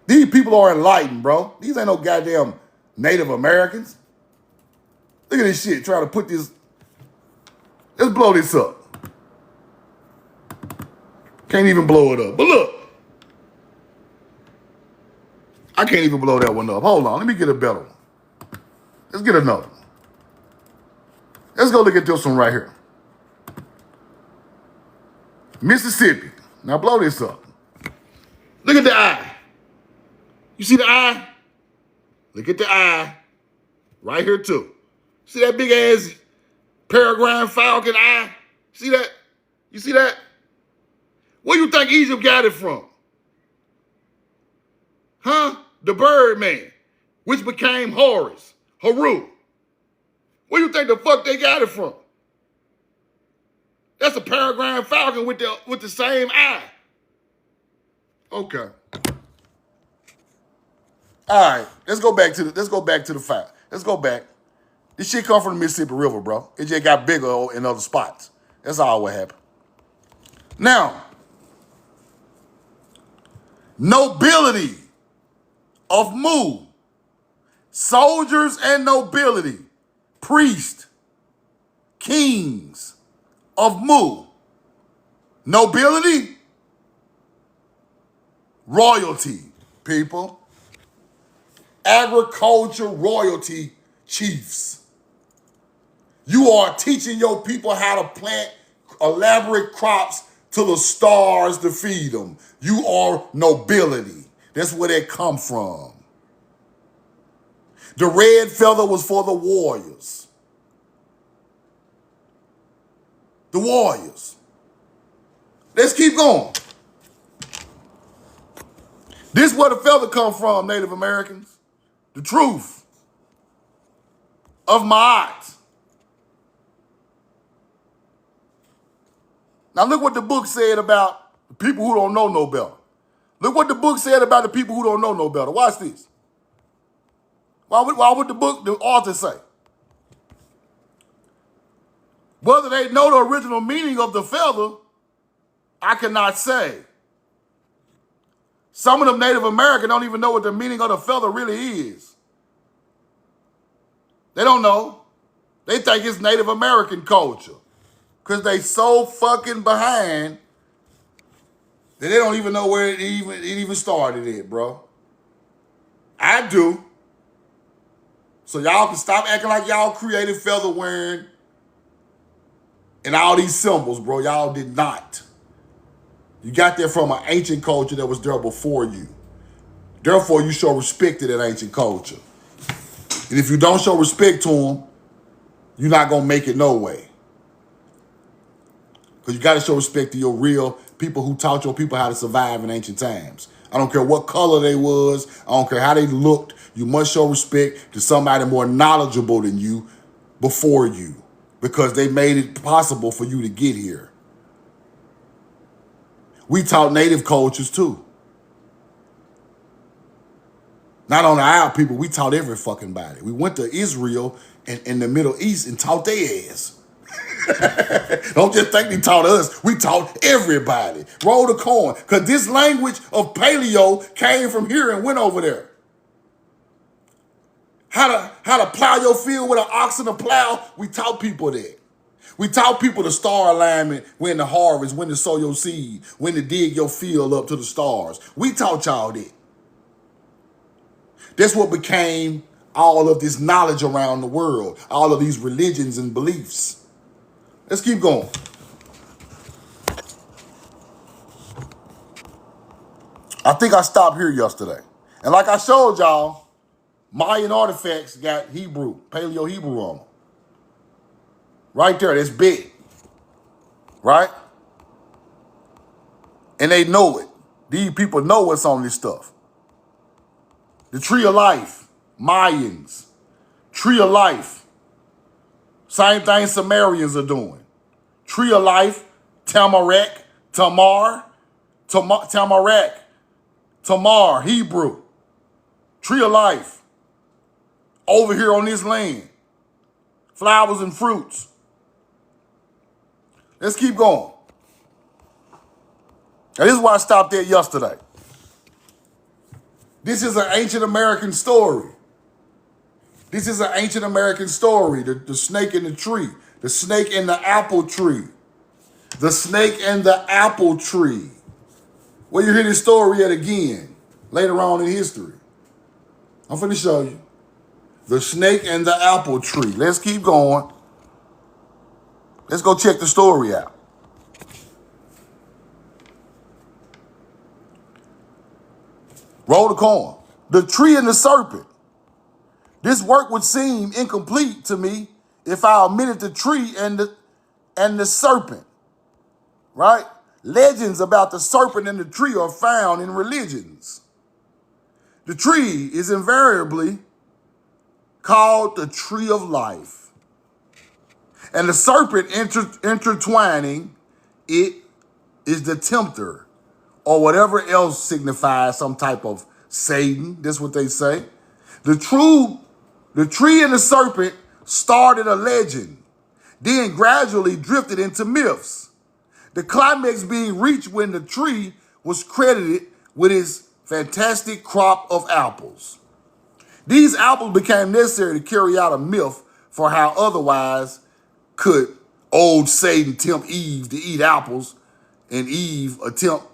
These people are enlightened, bro. These ain't no goddamn Native Americans. Look at this shit, trying to put this. Let's blow this up. Can't even blow it up. But look. I can't even blow that one up. Hold on, let me get a better one. Let's get another one. Let's go look at this one right here. Mississippi. Now blow this up. Look at the eye. You see the eye? Look at the eye. Right here too. See that big ass peregrine falcon eye? See that? You see that? Where you think Egypt got it from? Huh? The Birdman, which became Horus, Haru. Where you think the fuck they got it from? That's a peregrine falcon with the same eye. Okay. All right, let's go back to the fact. Let's go back. This shit come from the Mississippi River, bro. It just got bigger in other spots. That's all what happened. Now, nobility of Mu. Soldiers and nobility. Priests. Kings of Mu. Nobility. Royalty, people. Agriculture royalty chiefs. You are teaching your people how to plant elaborate crops to the stars to feed them. You are nobility. That's where they come from. The red feather was for the warriors. The warriors. Let's keep going. This is where the feather come from, Native Americans. The truth of Ma'at. Now look what the book said about the people who don't know no better. Look what the book said about the people who don't know no better. Watch this. Why would the author say? Whether they know the original meaning of the feather, I cannot say. Some of them Native Americans don't even know what the meaning of the feather really is. They don't know. They think it's Native American culture. Because they so fucking behind that they don't even know where it even started at, bro. I do. So y'all can stop acting like y'all created feather wearing and all these symbols, bro. Y'all did not. You got that from an ancient culture that was there before you. Therefore, you show respect to that ancient culture. And if you don't show respect to them, you're not going to make it no way. Because you got to show respect to your real people who taught your people how to survive in ancient times. I don't care what color they was. I don't care how they looked. You must show respect to somebody more knowledgeable than you before you. Because they made it possible for you to get here. We taught native cultures too. Not only our people, we taught every fucking body. We went to Israel and the Middle East and taught their ass. Don't just think they taught us. We taught everybody. Roll the coin. Because this language of paleo came from here and went over there. How to plow your field with an ox and a plow, we taught people that. We taught people the star alignment, when to harvest, when to sow your seed, when to dig your field up to the stars. We taught y'all that. That's what became all of this knowledge around the world, all of these religions and beliefs. Let's keep going. I think I stopped here yesterday. And like I showed y'all, Mayan artifacts got Hebrew, Paleo Hebrew on them. Right there, that's big. Right? And they know it. These people know what's on this stuff. The Tree of Life, Mayans. Tree of Life. Same thing Sumerians are doing. Tree of Life, Tamarak, Tamar, Hebrew. Tree of Life. Over here on this land. Flowers and fruits. Let's keep going. Now, this is why I stopped there yesterday. This is an ancient American story. This is an ancient American story. The snake in the tree. The snake in the apple tree. The snake and the apple tree. Well, you hear this story yet again later on in history. I'm finna show you. The snake and the apple tree. Let's keep going. Let's go check the story out. Roll the coin. The tree and the serpent. This work would seem incomplete to me if I omitted the tree and the serpent. Right? Legends about the serpent and the tree are found in religions. The tree is invariably called the tree of life. And the serpent intertwining it is the tempter, or whatever else signifies some type of Satan. That's what they say. The tree and the serpent started a legend, then gradually drifted into myths. The climax being reached when the tree was credited with its fantastic crop of apples. These apples became necessary to carry out a myth for how otherwise could old Satan tempt Eve to eat apples and Eve tempt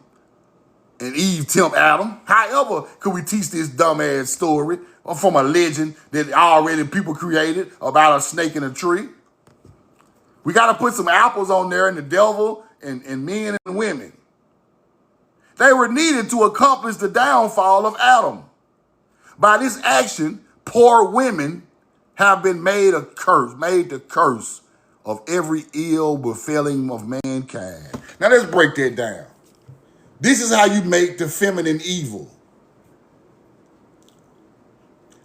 Adam. However, could we teach this dumbass story from a legend that already people created about a snake in a tree? We got to put some apples on there, and the devil and men and women. They were needed to accomplish the downfall of Adam. By this action, poor women have been made the curse of every ill befalling of mankind. Now let's break that down. This is how you make the feminine evil.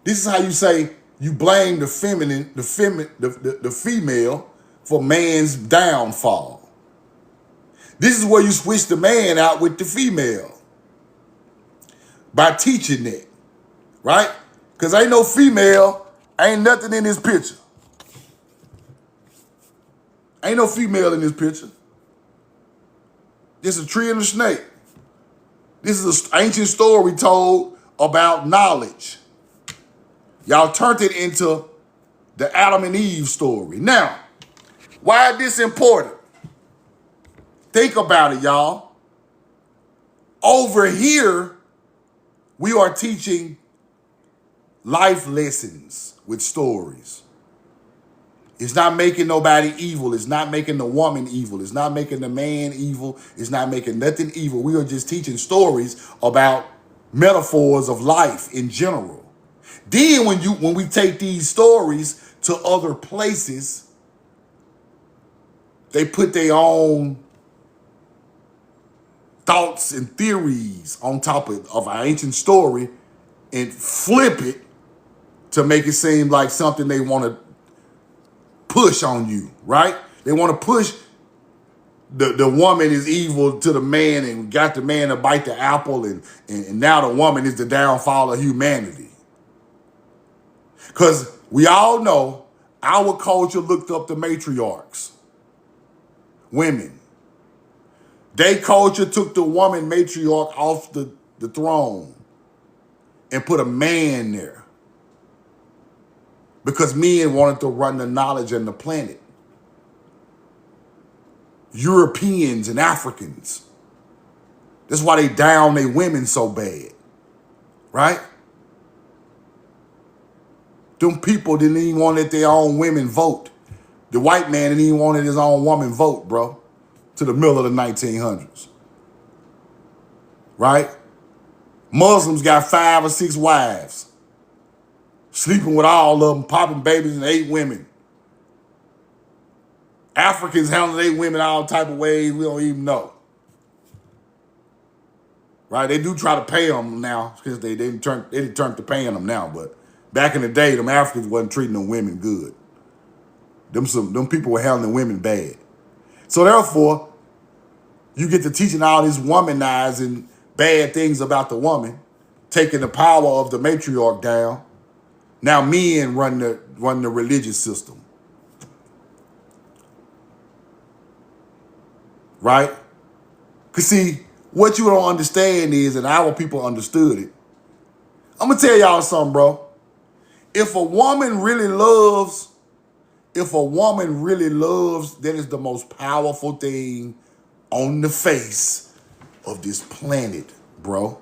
This is how you say you blame the female for man's downfall. This is where you switch the man out with the female. By teaching that. Right? Because ain't no female, ain't nothing in this picture. Ain't no female in this picture. This is a tree and a snake. This is an ancient story told about knowledge. Y'all turned it into the Adam and Eve story. Now, why is this important? Think about it, y'all. Over here, we are teaching life lessons with stories. It's not making nobody evil. It's not making the woman evil. It's not making the man evil. It's not making nothing evil. We are just teaching stories about metaphors of life in general. Then when we take these stories to other places, they put their own thoughts and theories on top of our ancient story and flip it to make it seem like something they want to push on you, right? They want to push the woman is evil to the man and got the man to bite the apple, and now the woman is the downfall of humanity. Because we all know our culture looked up the matriarchs, women. Their culture took the woman matriarch off the throne and put a man there because men wanted to run the knowledge and the planet. Europeans and Africans. That's why they down their women so bad, right? Them people didn't even want to let their own women vote. The white man didn't even want his own woman vote, bro, to the middle of the 1900s, right? Muslims got 5 or 6 wives, sleeping with all of them, popping babies and 8 women. Africans handle their women all type of ways we don't even know. Right? They do try to pay them now because they didn't turn to paying them now. But back in the day, them Africans wasn't treating them women good. Them people were handling women bad. So therefore, you get to teaching all this womanizing bad things about the woman, taking the power of the matriarch down. Now men run the religious system. Right? Because see, what you don't understand is, and our people understood it. I'm going to tell y'all something, bro. If a woman really loves, that is the most powerful thing on the face of this planet, bro.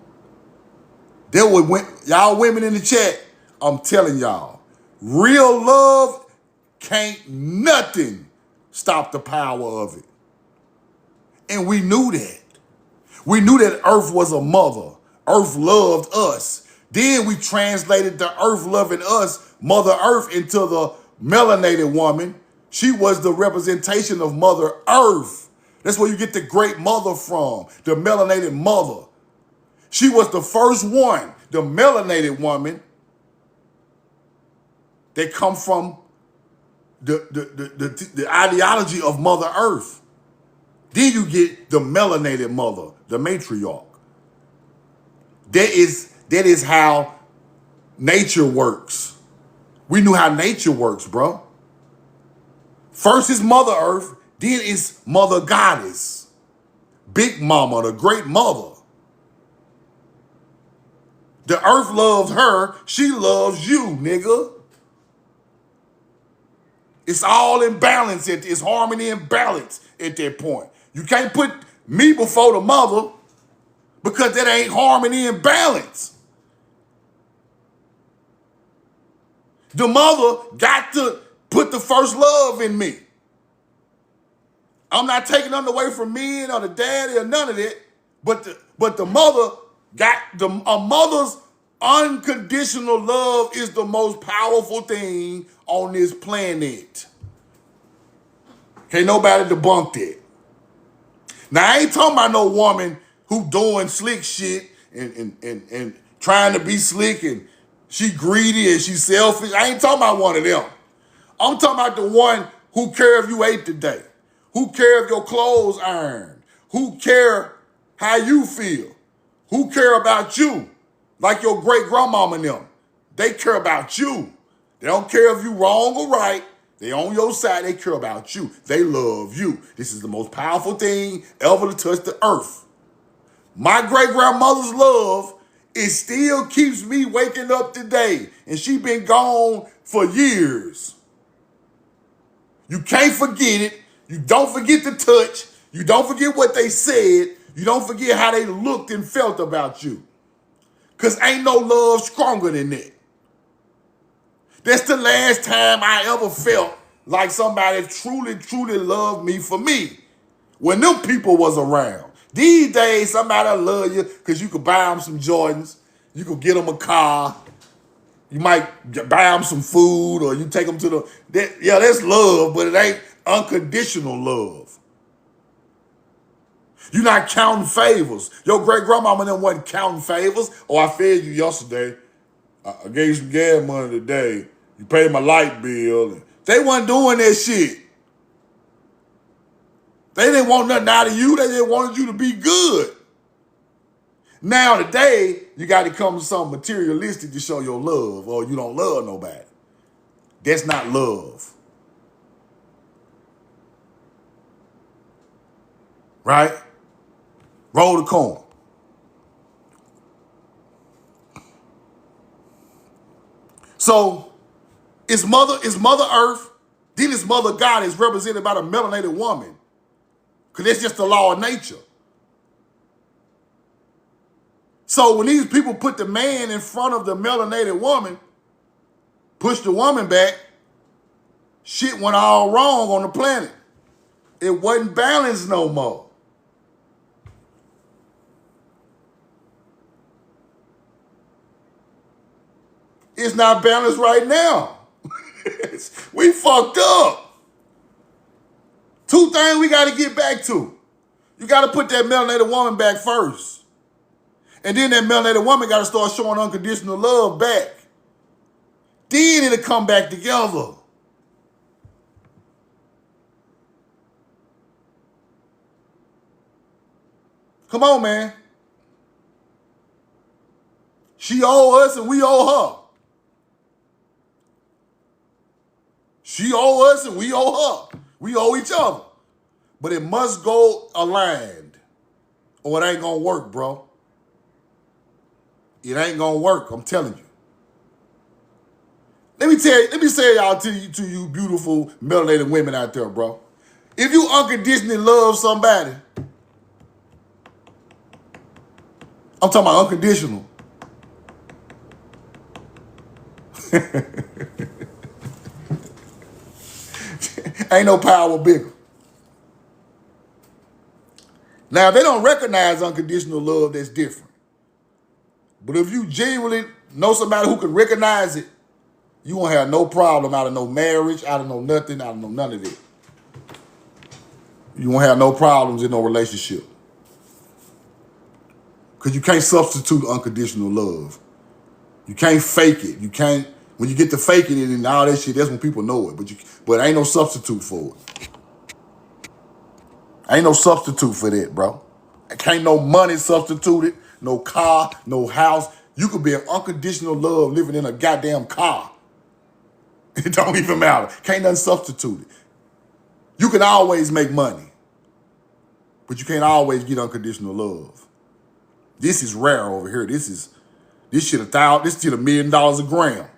Y'all women in the chat, I'm telling y'all, real love can't nothing stop the power of it. And we knew that. We knew that Earth was a mother. Earth loved us. Then we translated the Earth loving us, Mother Earth, into the melanated woman. She was the representation of Mother Earth. That's where you get the great mother from, the melanated mother. She was the first one, the melanated woman, that come from the ideology of Mother Earth. Then you get the melanated mother, the matriarch. That is how nature works. We knew how nature works, bro. First is Mother Earth, then is Mother Goddess. Big Mama, the great mother. The earth loves her, she loves you, nigga. It's all in balance, it's harmony and balance at that point. You can't put me before the mother because that ain't harmony and balance. The mother got to put the first love in me. I'm not taking nothing away from men or the daddy or none of that, but the mother got a mother's unconditional love is the most powerful thing on this planet. Can't nobody debunk that. Now, I ain't talking about no woman who doing slick shit and trying to be slick and she greedy and she selfish. I ain't talking about one of them. I'm talking about the one who care if you ate today, who care if your clothes ironed, who care how you feel, who care about you, like your great grandmama and them. They care about you. They don't care if you wrong or right. They on your side, they care about you. They love you. This is the most powerful thing ever to touch the earth. My great-grandmother's love, it still keeps me waking up today. And she been gone for years. You can't forget it. You don't forget the touch. You don't forget what they said. You don't forget how they looked and felt about you. Because ain't no love stronger than that. That's the last time I ever felt like somebody truly, truly loved me for me. When them people was around. These days, somebody love you because you could buy them some Jordans. You could get them a car. You might buy them some food, or you take them to yeah, that's love, but it ain't unconditional love. You're not counting favors. Your great-grandmama then wasn't counting favors. Oh, I fed you yesterday. I gave you some gas money today. You paid my light bill. They wasn't doing that shit. They didn't want nothing out of you. They just wanted you to be good. Now today, you got to come to something materialistic to show your love, or you don't love nobody. That's not love. Right? Roll the coin. So it's Mother Earth, then it's Mother God is represented by the melanated woman. Because that's just the law of nature. So when these people put the man in front of the melanated woman, push the woman back, shit went all wrong on the planet. It wasn't balanced no more. It's not balanced right now. We fucked up. Two things we got to get back to. You got to put that melanated woman back first. And then that melanated woman got to start showing unconditional love back. Then it'll come back together. Come on, man. She owe us and we owe her. She owe us and we owe her. We owe each other. But it must go aligned, or it ain't gonna work, bro. It ain't gonna work, I'm telling you. Let me say y'all to you beautiful melanated women out there, bro. If you unconditionally love somebody, I'm talking about unconditional. Ain't no power bigger. Now, if they don't recognize unconditional love, that's different. But if you genuinely know somebody who can recognize it, you won't have no problem out of no marriage, out of no nothing, out of no none of it. You won't have no problems in no relationship. Because you can't substitute unconditional love. You can't fake it. You can't, when you get to faking it and all that shit, that's when people know it. But ain't no substitute for it. Ain't no substitute for that, bro. Can't no money substitute it, no car, no house. You could be in unconditional love living in a goddamn car. It don't even matter. Can't nothing substitute it. You can always make money, but you can't always get unconditional love. This is rare over here. This shit $1 million a gram.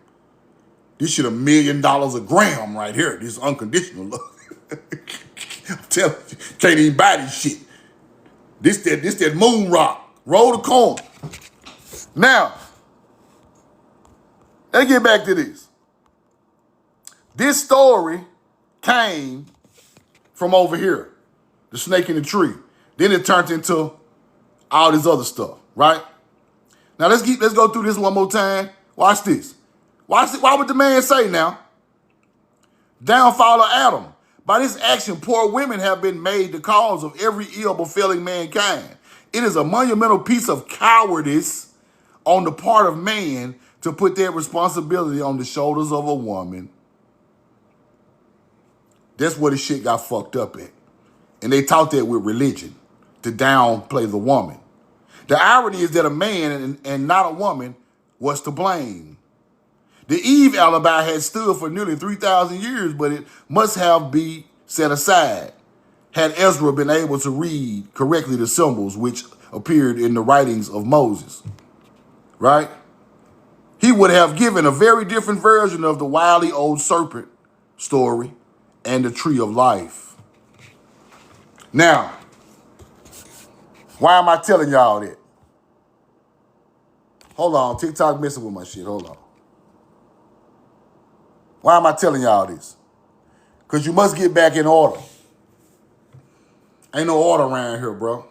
This shit $1 million a gram right here. This unconditional love. I'm telling you, can't even buy this shit. This that moon rock. Roll the coin. Now, let's get back to this. This story came from over here, the snake in the tree. Then it turned into all this other stuff, right? Now let's go through this one more time. Watch this. Watch it. Why would the man say now? Downfall of Adam. By this action, poor women have been made the cause of every ill befalling mankind. It is a monumental piece of cowardice on the part of man to put that responsibility on the shoulders of a woman. That's where the shit got fucked up at. And they taught that with religion, to downplay the woman. The irony is that a man and not a woman was to blame. The Eve alibi had stood for nearly 3,000 years, but it must have been set aside had Ezra been able to read correctly the symbols which appeared in the writings of Moses, right? He would have given a very different version of the wily old serpent story and the tree of life. Now, why am I telling y'all that? Hold on, TikTok messing with my shit, hold on. Why am I telling y'all this? Because you must get back in order. Ain't no order around here, bro.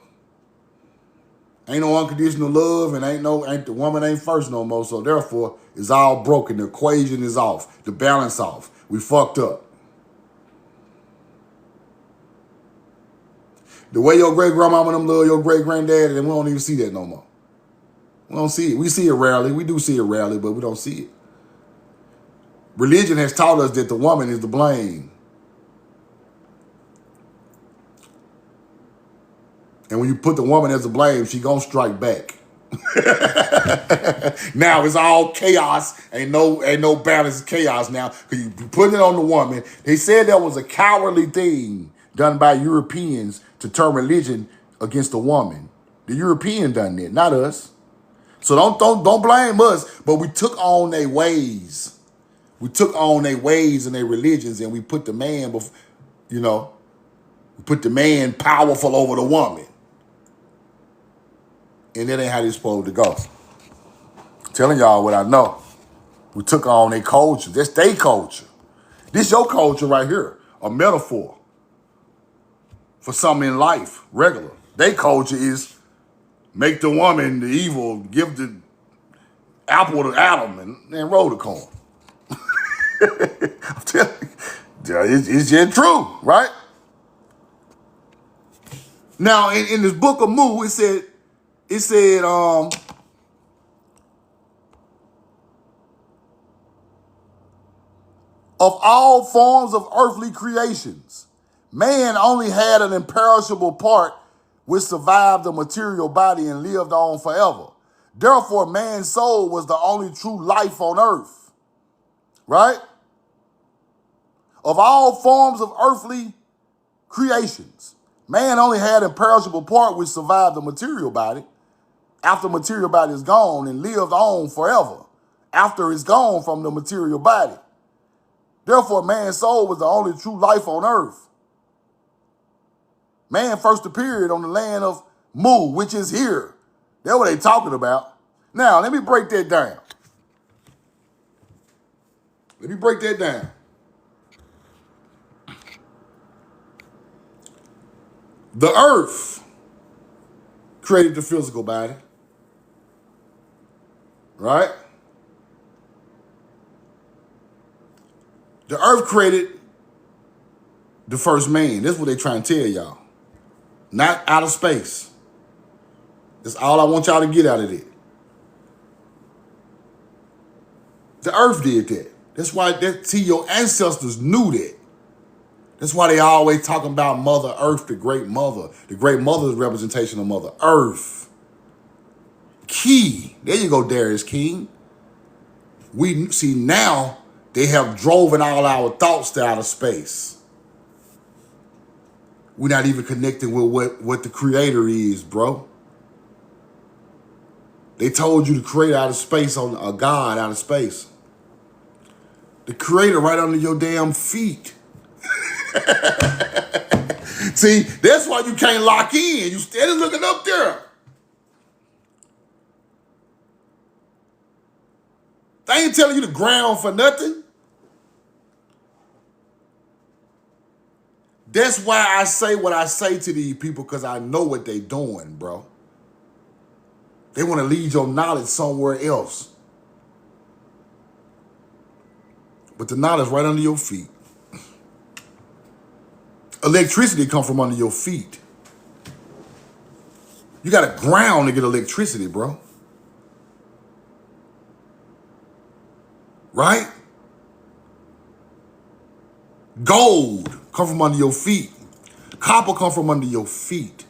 Ain't no unconditional love, and ain't the woman ain't first no more. So therefore, it's all broken. The equation is off. The balance off. We fucked up. The way your great grandmama and them love your great granddad, and we don't even see that no more. We don't see it. We see it rarely. We do see it rarely, but we don't see it. Religion has taught us that the woman is to blame. And when you put the woman as a blame, she gonna strike back. Now it's all chaos. Ain't no balance. Chaos now. Because you put it on the woman. They said that was a cowardly thing done by Europeans to turn religion against the woman. The European done that, not us. So don't blame us. But we took on their ways. We took on their ways and their religions, and we put the man, we put the man powerful over the woman. And that ain't how this supposed to go. I'm telling y'all what I know. We took on their culture. That's their culture. This your culture right here. A metaphor for something in life, regular. Their culture is make the woman the evil, give the apple to Adam, and roll the corn. I'm telling you, it's just true, right? Now, in this book of Mu, it said, of all forms of earthly creations, man only had an imperishable part which survived the material body and lived on forever. Therefore, man's soul was the only true life on earth, right? Of all forms of earthly creations, man only had an imperishable part which survived the material body after material body is gone and lived on forever after it's gone from the material body. Therefore, man's soul was the only true life on earth. Man first appeared on the land of Mu, which is here. That's what they talking about. Now, let me break that down. The earth created the physical body, right? The earth created the first man. That's what they trying to tell y'all. Not out of space. That's all I want y'all to get out of it. The earth did that. That's why, your ancestors knew that. That's why they always talking about Mother Earth, the Great Mother. The Great Mother is representation of Mother Earth. Key. There you go, Darius King. We see now they have driven all our thoughts to outer space. We're not even connecting with what the creator is, bro. They told you to create out of space on a God out of space. The creator right under your damn feet. See, that's why you can't lock in. You steady looking up there. They ain't telling you to ground for nothing. That's why I say what I say to these people, because I know what they doing, bro. They want to lead your knowledge somewhere else. But the knowledge right under your feet. Electricity come from under your feet. You got to ground to get electricity, bro. Right? Gold come from under your feet. Copper come from under your feet.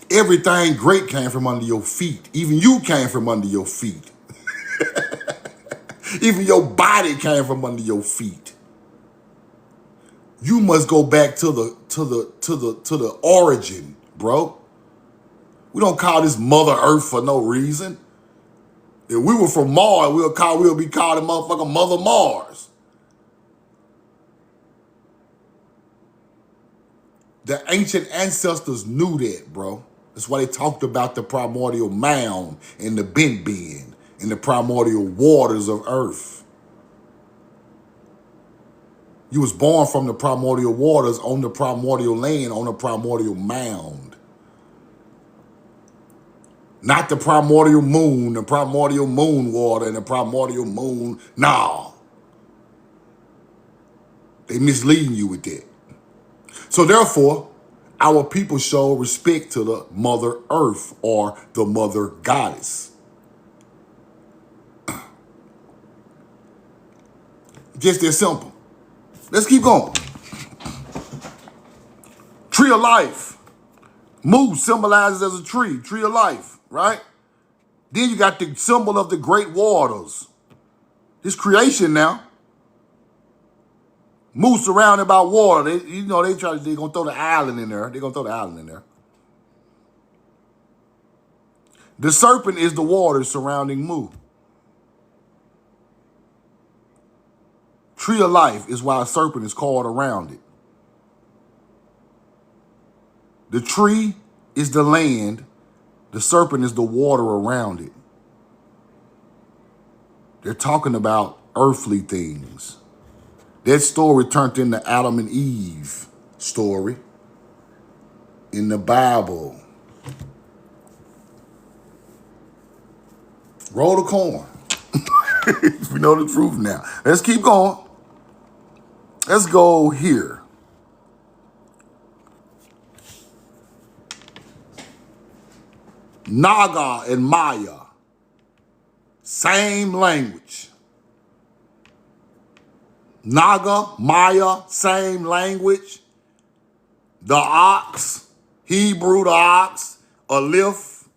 Everything great came from under your feet. Even you came from under your feet. Even your body came from under your feet. You must go back to the origin, bro. We don't call this Mother Earth for no reason. If we were from Mars, we'll be called a motherfucking Mother Mars. The ancient ancestors knew that, bro. That's why they talked about the primordial mound and the bent bend in the primordial waters of earth. You was born from the primordial waters on the primordial land, on the primordial mound. Not the primordial moon water and the primordial moon. No. They misleading you with that. So therefore, our people show respect to the Mother Earth or the Mother Goddess. Just that simple. Let's keep going. Tree of life. Mu symbolizes as a tree of life, right? Then you got the symbol of the great waters. This creation now. Mu surrounded by water. They're gonna throw the island in there. They're gonna throw the island in there. The serpent is the water surrounding Mu. Tree of life is why a serpent is called around it. The tree is the land. The serpent is the water around it. They're talking about earthly things. That story turned into Adam and Eve story in the Bible. Roll the corn. We know the truth now. Let's keep going. Let's go here. Naga and Maya. Same language. Naga, Maya, same language. The ox, Hebrew, the ox, Aleph.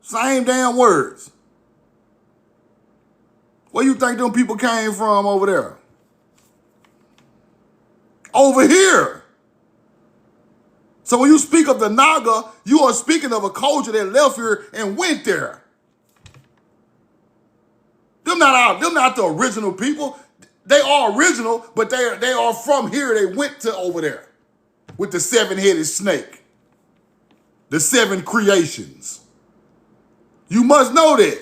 Same damn words. Where you think them people came from over there? Over here. So when you speak of the Naga, you are speaking of a culture that left here and went there. Them not the original people. They are original, but they are from here. They went to over there with the seven-headed snake. The seven creations. You must know that.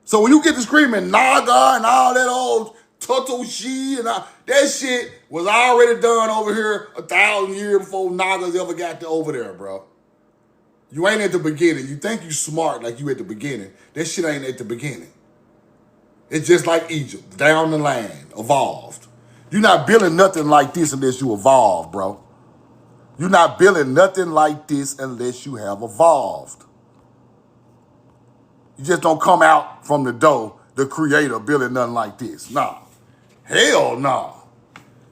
So when you get to screaming Naga and all that old Totoshi and all, that shit was already done over here 1,000 years before Nagas ever got to over there, bro. You ain't at the beginning. You think you smart like you at the beginning. That shit ain't at the beginning. It's just like Egypt, down the line, evolved. You're not building nothing like this unless you evolve, bro. You're not building nothing like this unless you have evolved. You just don't come out from the door, the creator, building nothing like this. Nah. Hell no.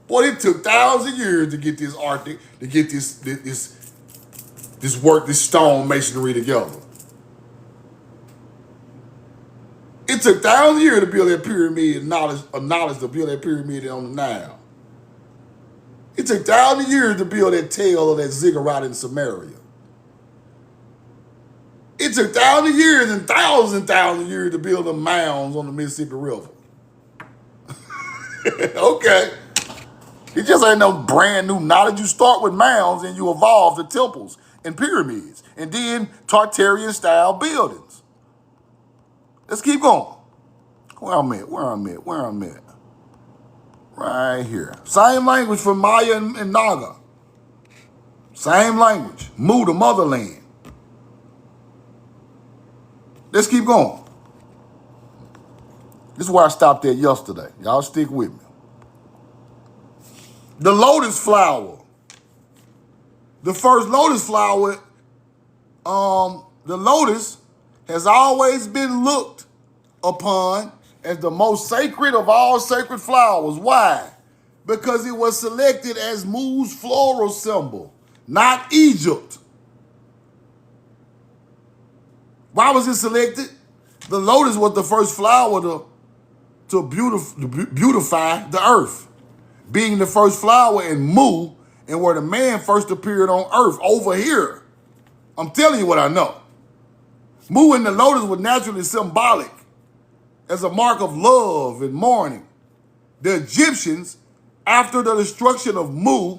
Boy, it took thousands of years to get this art, to get this work, this stone masonry together. It took thousands of years to build that pyramid and knowledge to build that pyramid on the Nile. It took thousands of years to build that tale of that ziggurat in Samaria. It took thousands of years and thousands of years to build the mounds on the Mississippi River. Okay. It just ain't no brand new knowledge. You start with mounds and you evolve to temples and pyramids and then Tartarian style buildings. Let's keep going. Where I'm at. Right here. Same language for Maya and Naga. Same language. Mu, the motherland. Let's keep going. This is where I stopped at yesterday. Y'all stick with me. The lotus flower. The first lotus flower, the lotus has always been looked upon as the most sacred of all sacred flowers. Why? Because it was selected as Mu's floral symbol, not Egypt. Why was it selected? The lotus was the first flower to beautify the earth, being the first flower in Mu and where the man first appeared on earth, over here. I'm telling you what I know. Mu and the lotus were naturally symbolic as a mark of love and mourning. The Egyptians, after the destruction of Mu,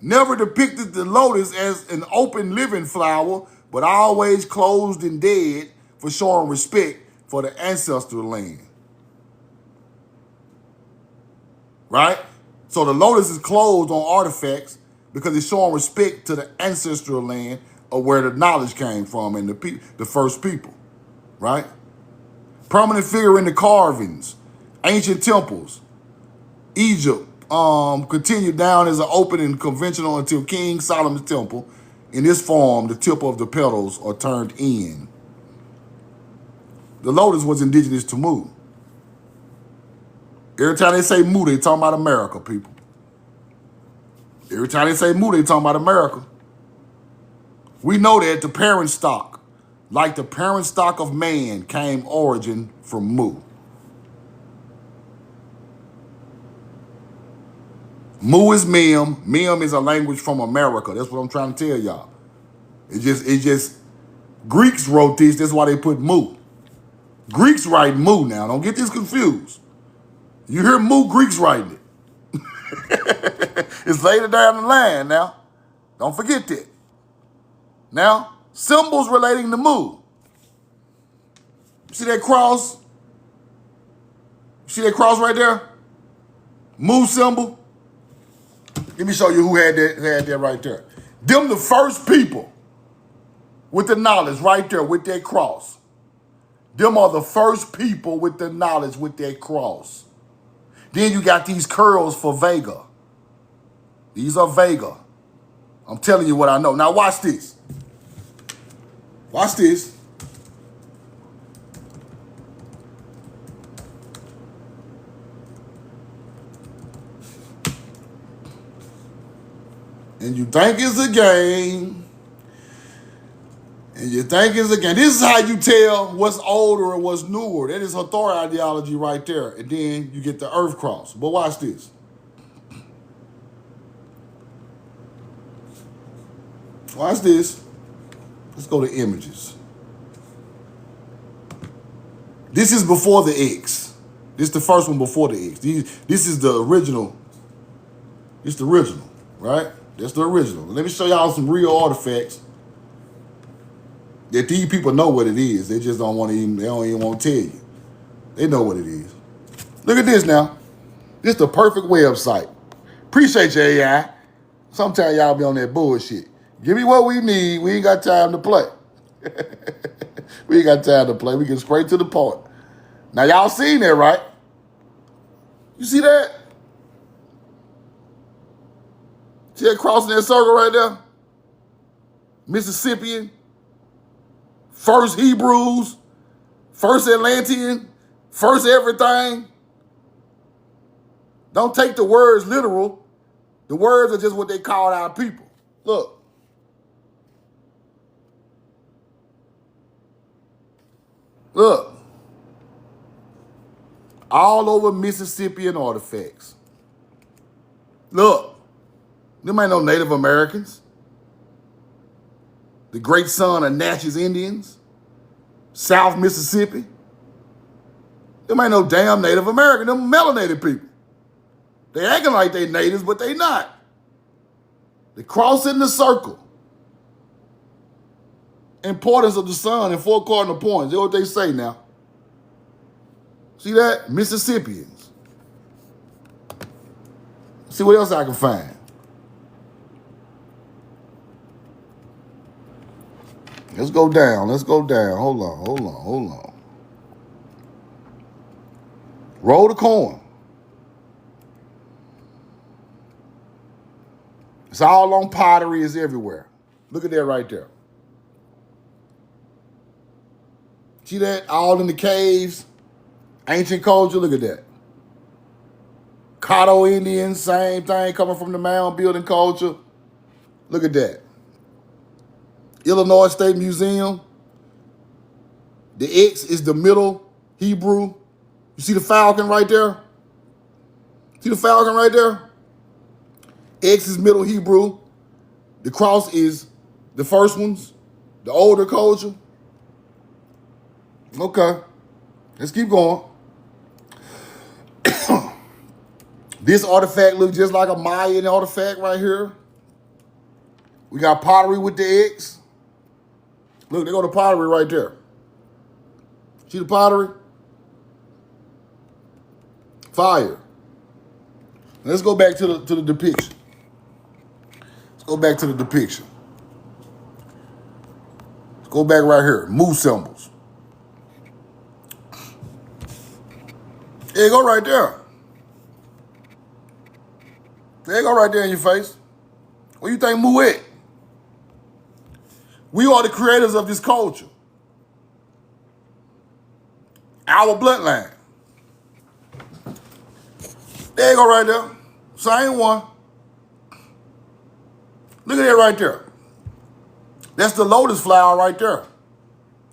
never depicted the lotus as an open living flower, but always closed and dead for showing respect for the ancestral land. Right? So the lotus is closed on artifacts because it's showing respect to the ancestral land of where the knowledge came from and the first people. Right? Prominent figure in the carvings, ancient temples. Egypt continued down as an open and conventional until King Solomon's temple. In this form, the tip of the petals are turned in. The lotus was indigenous to Mu. Every time they say Mu, they talking about America, people. Every time they say Mu, they talking about America. We know that the parent stock, like the parent stock of man, came origin from Mu. Mu is Mem. Mem is a language from America. That's what I'm trying to tell y'all. It just Greeks wrote this. That's why they put Mu. Greeks write Mu now. Don't get this confused. You hear Mu, Greeks writing it. It's later down the line now. Don't forget that. Now, symbols relating to Mu. See that cross? See that cross right there? Mu symbol. Let me show you who had that right there. Them the first people with the knowledge right there with that cross. Them are the first people with the knowledge with that cross. Then you got these curls for Vega. These are Vega. I'm telling you what I know. Now watch this. Watch this. And you think it's a game. And you think it's a game. This is how you tell what's older and what's newer. That is Hathor ideology right there. And then you get the Earth cross. But watch this. Watch this. Let's go to images. This is before the X. This is the first one before the X. This is the original. It's the original, right? That's the original. Let me show y'all some real artifacts that these people know what it is. They just don't want to even, they don't even want to tell you. They know what it is. Look at this now. This is the perfect website. Appreciate your AI. Sometimes y'all be on that bullshit. Give me what we need. We ain't got time to play. We ain't got time to play. We get straight to the point. Now y'all seen that, right? You see that? See that crossing that circle right there? Mississippian. First Hebrews. First Atlantean. First everything. Don't take the words literal. The words are just what they called our people. Look. Look. All over Mississippian artifacts. Look. Them ain't no Native Americans. The great son of Natchez Indians. South Mississippi. Them ain't no damn Native American. Them melanated people. They acting like they natives, but they not. They crossing the circle. Importance of the sun and 4 cardinal points. That's what they say now. See that? Mississippians. See what else I can find. Let's go down. Let's go down. Hold on. Roll the coin. It's all on pottery. It's everywhere. Look at that right there. See that? All in the caves. Ancient culture. Look at that. Caddo Indians, same thing, coming from the mound building culture. Look at that. Illinois State Museum. The X is the Middle Hebrew. You see the falcon right there? See the falcon right there? X is Middle Hebrew. The cross is the first ones, the older culture. Okay, let's keep going. This artifact looks just like a Mayan artifact right here. We got pottery with the X. Look, they go to pottery right there. See the pottery? Fire. Let's go back to the depiction. Let's go back to the depiction. Let's go back right here. Mu symbols. There you go right there. There you go right there in your face. What do you think Mu is? We are the creators of this culture. Our bloodline. There you go right there. Same one. Look at that right there. That's the lotus flower right there.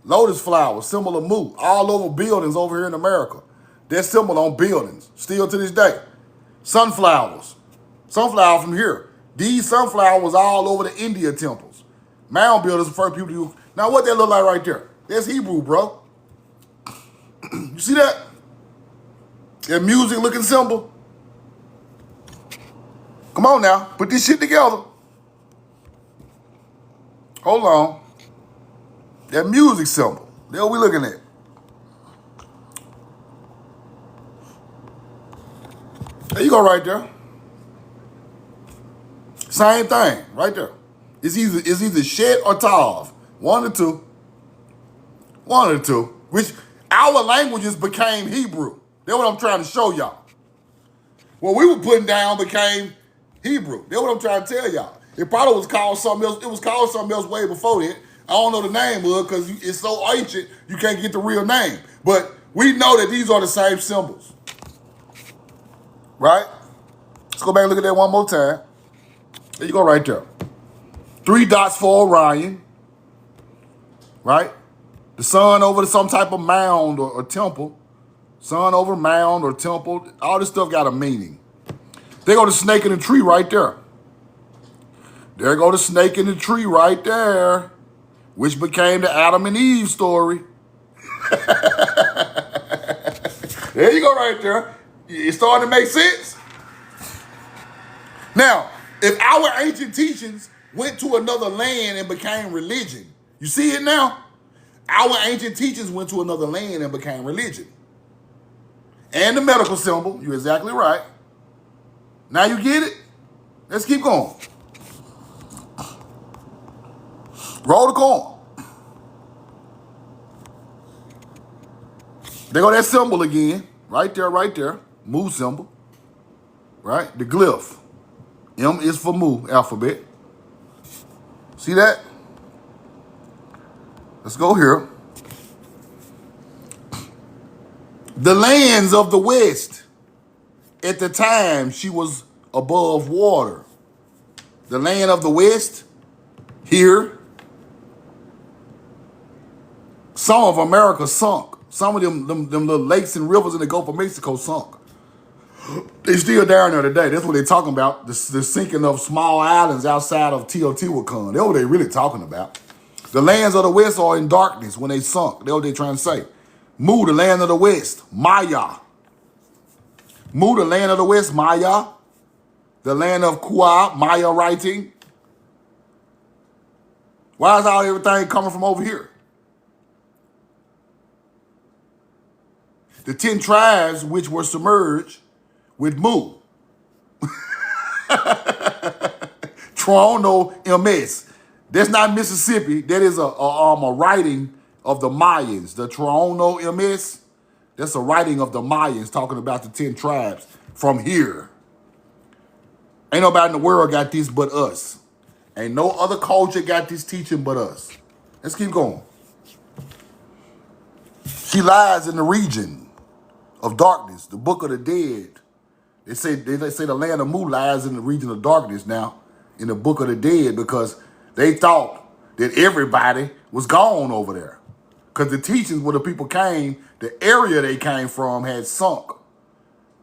Lotus flower, symbol of Mu, all over buildings over here in America. That symbol on buildings, still to this day. Sunflowers. Sunflower from here. These sunflowers all over the India temples. Mound builders, the first people to. Now what that look like right there? That's Hebrew, bro. You see that? That music looking symbol. Come on now, put this shit together. Hold on. That music symbol. That's what we looking at. There you go right there. Same thing, right there. It's either Shet or Tav. One or two. One or two. Which our languages became Hebrew. That's what I'm trying to show y'all. What we were putting down became Hebrew. That's what I'm trying to tell y'all. It probably was called something else. It was called something else way before that. I don't know the name of it because it's so ancient, you can't get the real name. But we know that these are the same symbols. Right? Let's go back and look at that one more time. There you go right there. 3 dots for Orion. Right? The sun over some type of mound or temple. Sun over mound or temple. All this stuff got a meaning. There go the snake in the tree right there. There go the snake in the tree right there, which became the Adam and Eve story. There you go right there. It's starting to make sense. Now, if our ancient teachings went to another land and became religion, you see it now? Our ancient teachings went to another land and became religion. And the medical symbol, you're exactly right. Now you get it? Let's keep going. Roll the corn. There go that symbol again. Right there. Mu symbol. Right? The glyph. M is for Mu, alphabet. See that? Let's go here. The lands of the West. At the time, she was above water. The land of the West, here. Some of America sunk. Some of them little lakes and rivers in the Gulf of Mexico sunk. They still down there today. That's what they're talking about. The sinking of small islands outside of Teotihuacan. That's what they're really talking about. The lands of the West are in darkness when they sunk. That's what they're trying to say. Mu, the land of the West. Maya. Mu, the land of the West. Maya. The land of Kua. Maya writing. Why is everything coming from over here? The 10 tribes which were submerged with Mu. Toronto MS. That's not Mississippi. That is a writing of the Mayans. The Toronto MS. That's a writing of the Mayans talking about the 10 tribes from here. Ain't nobody in the world got this but us. Ain't no other culture got this teaching but us. Let's keep going. She lies in the region of darkness, the book of the dead. They say the land of Mu lies in the region of darkness now, in the book of the dead, because they thought that everybody was gone over there. Because the teachings where the people came, the area they came from had sunk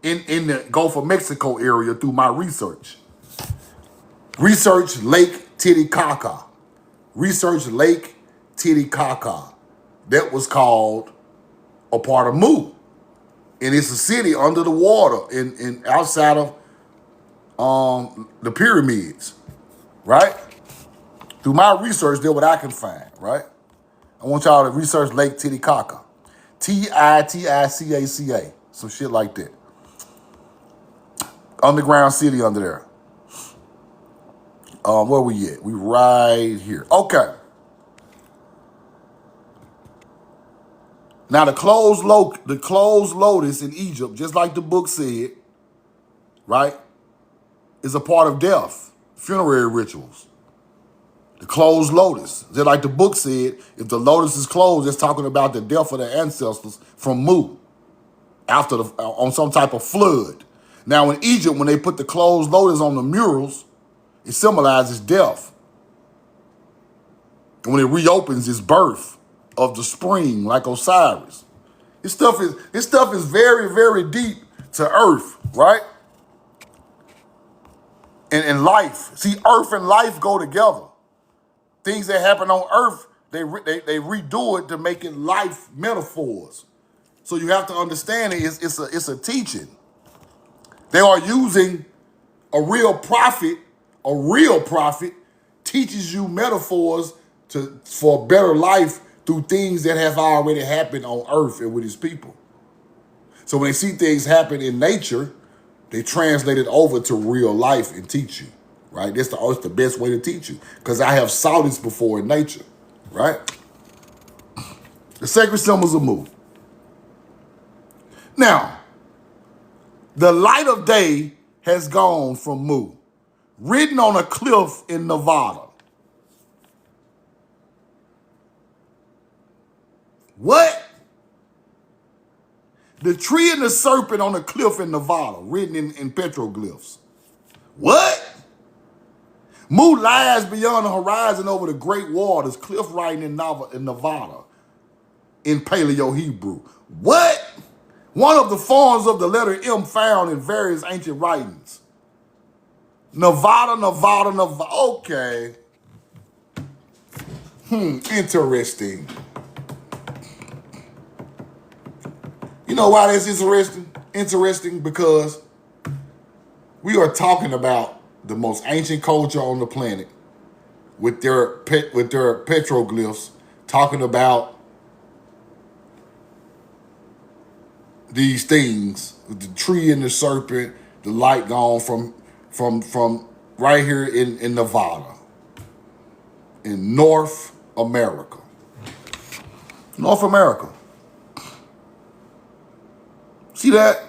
in the Gulf of Mexico area through my research. Research Lake Titicaca. Research Lake Titicaca. That was called a part of Mu. And it's a city under the water in outside of the pyramids, right? Through my research, that's what I can find, right? I want y'all to research Lake Titicaca. Titicaca. Some shit like that. Underground city under there. Where we at? We right here. Okay. Now the closed lotus in Egypt, just like the book said, right, is a part of death, funerary rituals. The closed lotus, just like the book said, if the lotus is closed, it's talking about the death of the ancestors from Mu after on some type of flood. Now in Egypt, when they put the closed lotus on the murals, it symbolizes death. And when it reopens, it's birth of the spring, like Osiris. This stuff is very, very deep to earth, right? And life. See, earth and life go together. Things that happen on earth, they redo it to make it life metaphors. So you have to understand it's a teaching. They are using a real prophet teaches you metaphors for a better life through things that have already happened on earth and with his people. So when they see things happen in nature, they translate it over to real life and teach you, right? That's the best way to teach you, because I have saw this before in nature, right? The sacred symbols of Mu. Now, the light of day has gone from Mu, written on a cliff in Nevada. What? The tree and the serpent on a cliff in Nevada, written in petroglyphs. What? Mu lies beyond the horizon over the great waters, cliff writing in Nevada, in Paleo Hebrew. What? One of the forms of the letter M found in various ancient writings. Nevada. Okay. Interesting. You know why that's interesting? Interesting because we are talking about the most ancient culture on the planet with their petroglyphs, talking about these things with the tree and the serpent, the light gone from right here in Nevada, in North America. North America. See that?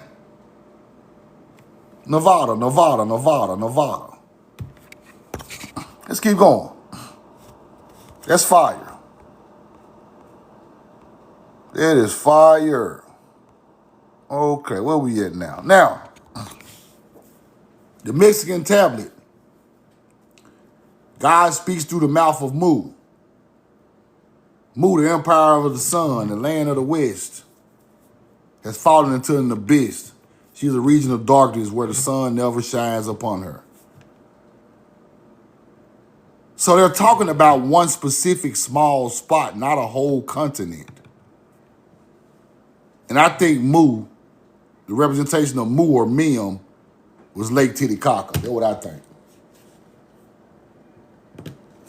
Nevada. Let's keep going. That's fire. It is fire. Okay, where we at now? Now, the Mexican tablet. God speaks through the mouth of Mu. Mu, the empire of the sun, the land of the west, has fallen into an abyss. She is a region of darkness where the sun never shines upon her. So they're talking about one specific small spot, not a whole continent. And I think Mu, the representation of Mu or Mem, was Lake Titicaca. That's what I think.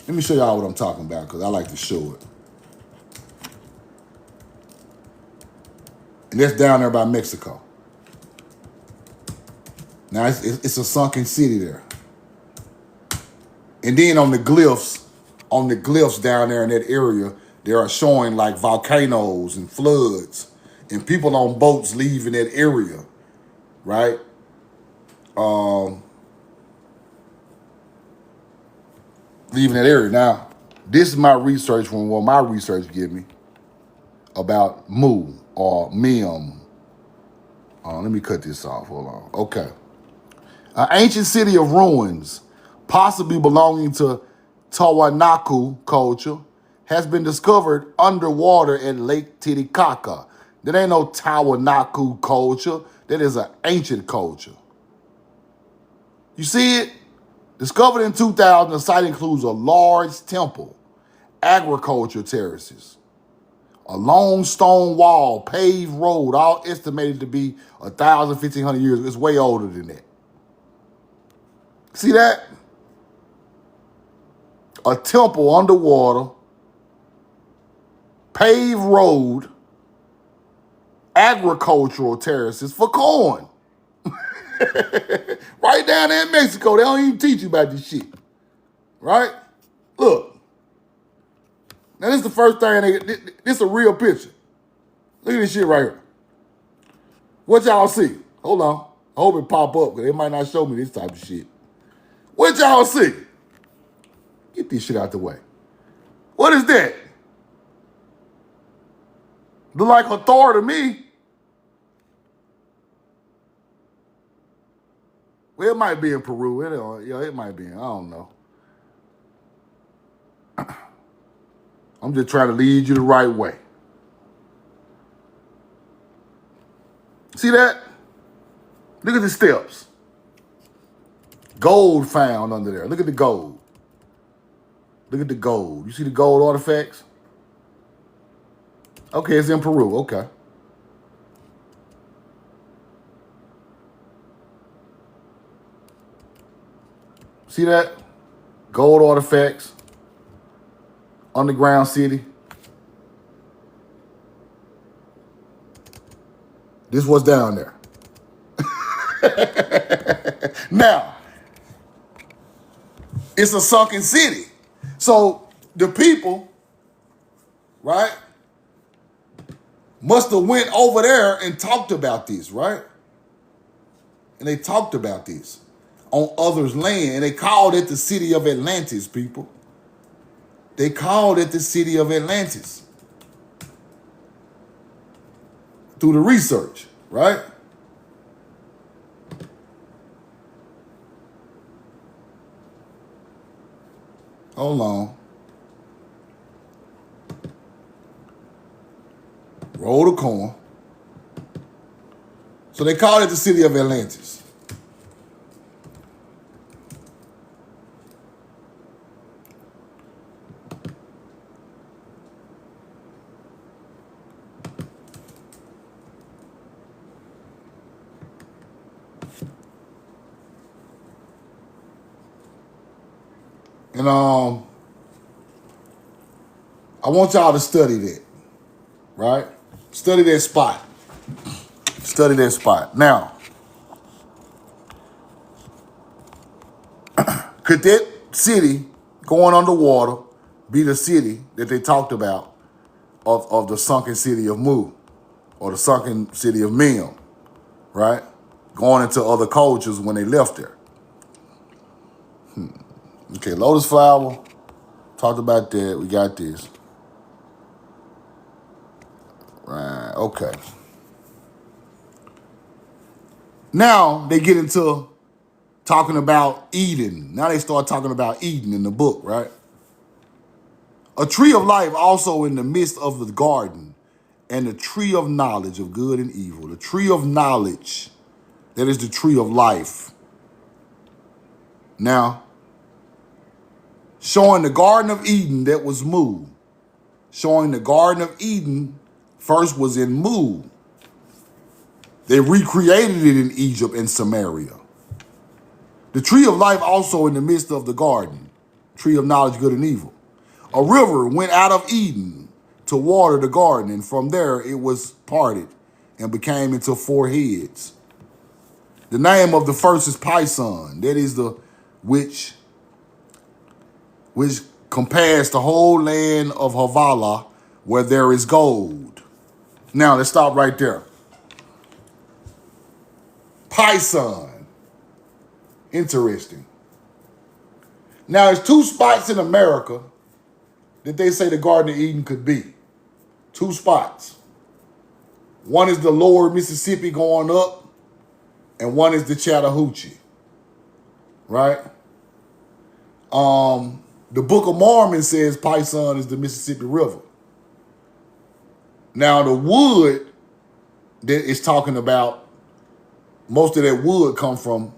Let me show y'all what I'm talking about, because I like to show it. And that's down there by Mexico. Now, it's a sunken city there. And then on the glyphs down there in that area, they are showing like volcanoes and floods and people on boats leaving that area, right? Leaving that area. Now, this is my research from what my research give me about Mu or Mem. Let me cut this off. Hold on. Okay. An ancient city of ruins, possibly belonging to Tiwanaku culture, has been discovered underwater at Lake Titicaca. That ain't no Tiwanaku culture. That is an ancient culture. You see it? Discovered in 2000, the site includes a large temple, agriculture terraces, a long stone wall, paved road, all estimated to be 1,000, 1,500 years. It's way older than that. See that? A temple underwater, paved road, agricultural terraces for corn. Right down there in Mexico, they don't even teach you about this shit. Right? Look. Now this is the first thing, this is a real picture. Look at this shit right here. What y'all see? Hold on. I hope it pop up because they might not show me this type of shit. What y'all see? Get this shit out the way. What is that? Look like Hathor to me. Well, it might be in Peru. It might be. I don't know. I'm just trying to lead you the right way. See that? Look at the steps. Gold found under there. Look at the gold. Look at the gold. You see the gold artifacts? Okay, it's in Peru. Okay. See that? Gold artifacts. Underground city. This was down there. Now, it's a sunken city. So the people, right, must have went over there and talked about this, right? And they talked about this on others' land. And they called it the city of Atlantis, people. They called it the city of Atlantis. Through the research, right? Hold on. Roll the corn. So they called it the city of Atlantis. And I want y'all to study that, right? Study that spot. Study that spot. Now, could that city going underwater be the city that they talked about of the sunken city of Mu or the sunken city of Mem, right? Going into other cultures when they left there. Okay, lotus flower. Talked about that. We got this. Right, okay. Now they get into talking about Eden. Now they start talking about Eden in the book, right? A tree of life also in the midst of the garden, and the tree of knowledge of good and evil. The tree of knowledge, that is the tree of life. Now, showing the Garden of Eden that was Mu. Showing the Garden of Eden first was in Mu. They recreated it in Egypt and Samaria. The tree of life also in the midst of the garden. Tree of knowledge, good and evil. A river went out of Eden to water the garden, and from there it was parted and became into 4 heads. The name of the first is Pison. That is the which compares the whole land of Havilah where there is gold. Now, let's stop right there. Pison. Interesting. Now, there's 2 spots in America that they say the Garden of Eden could be. 2 spots. One is the lower Mississippi going up, and one is the Chattahoochee. Right? The Book of Mormon says Pison is the Mississippi River. Now, the wood that it's talking about, most of that wood come from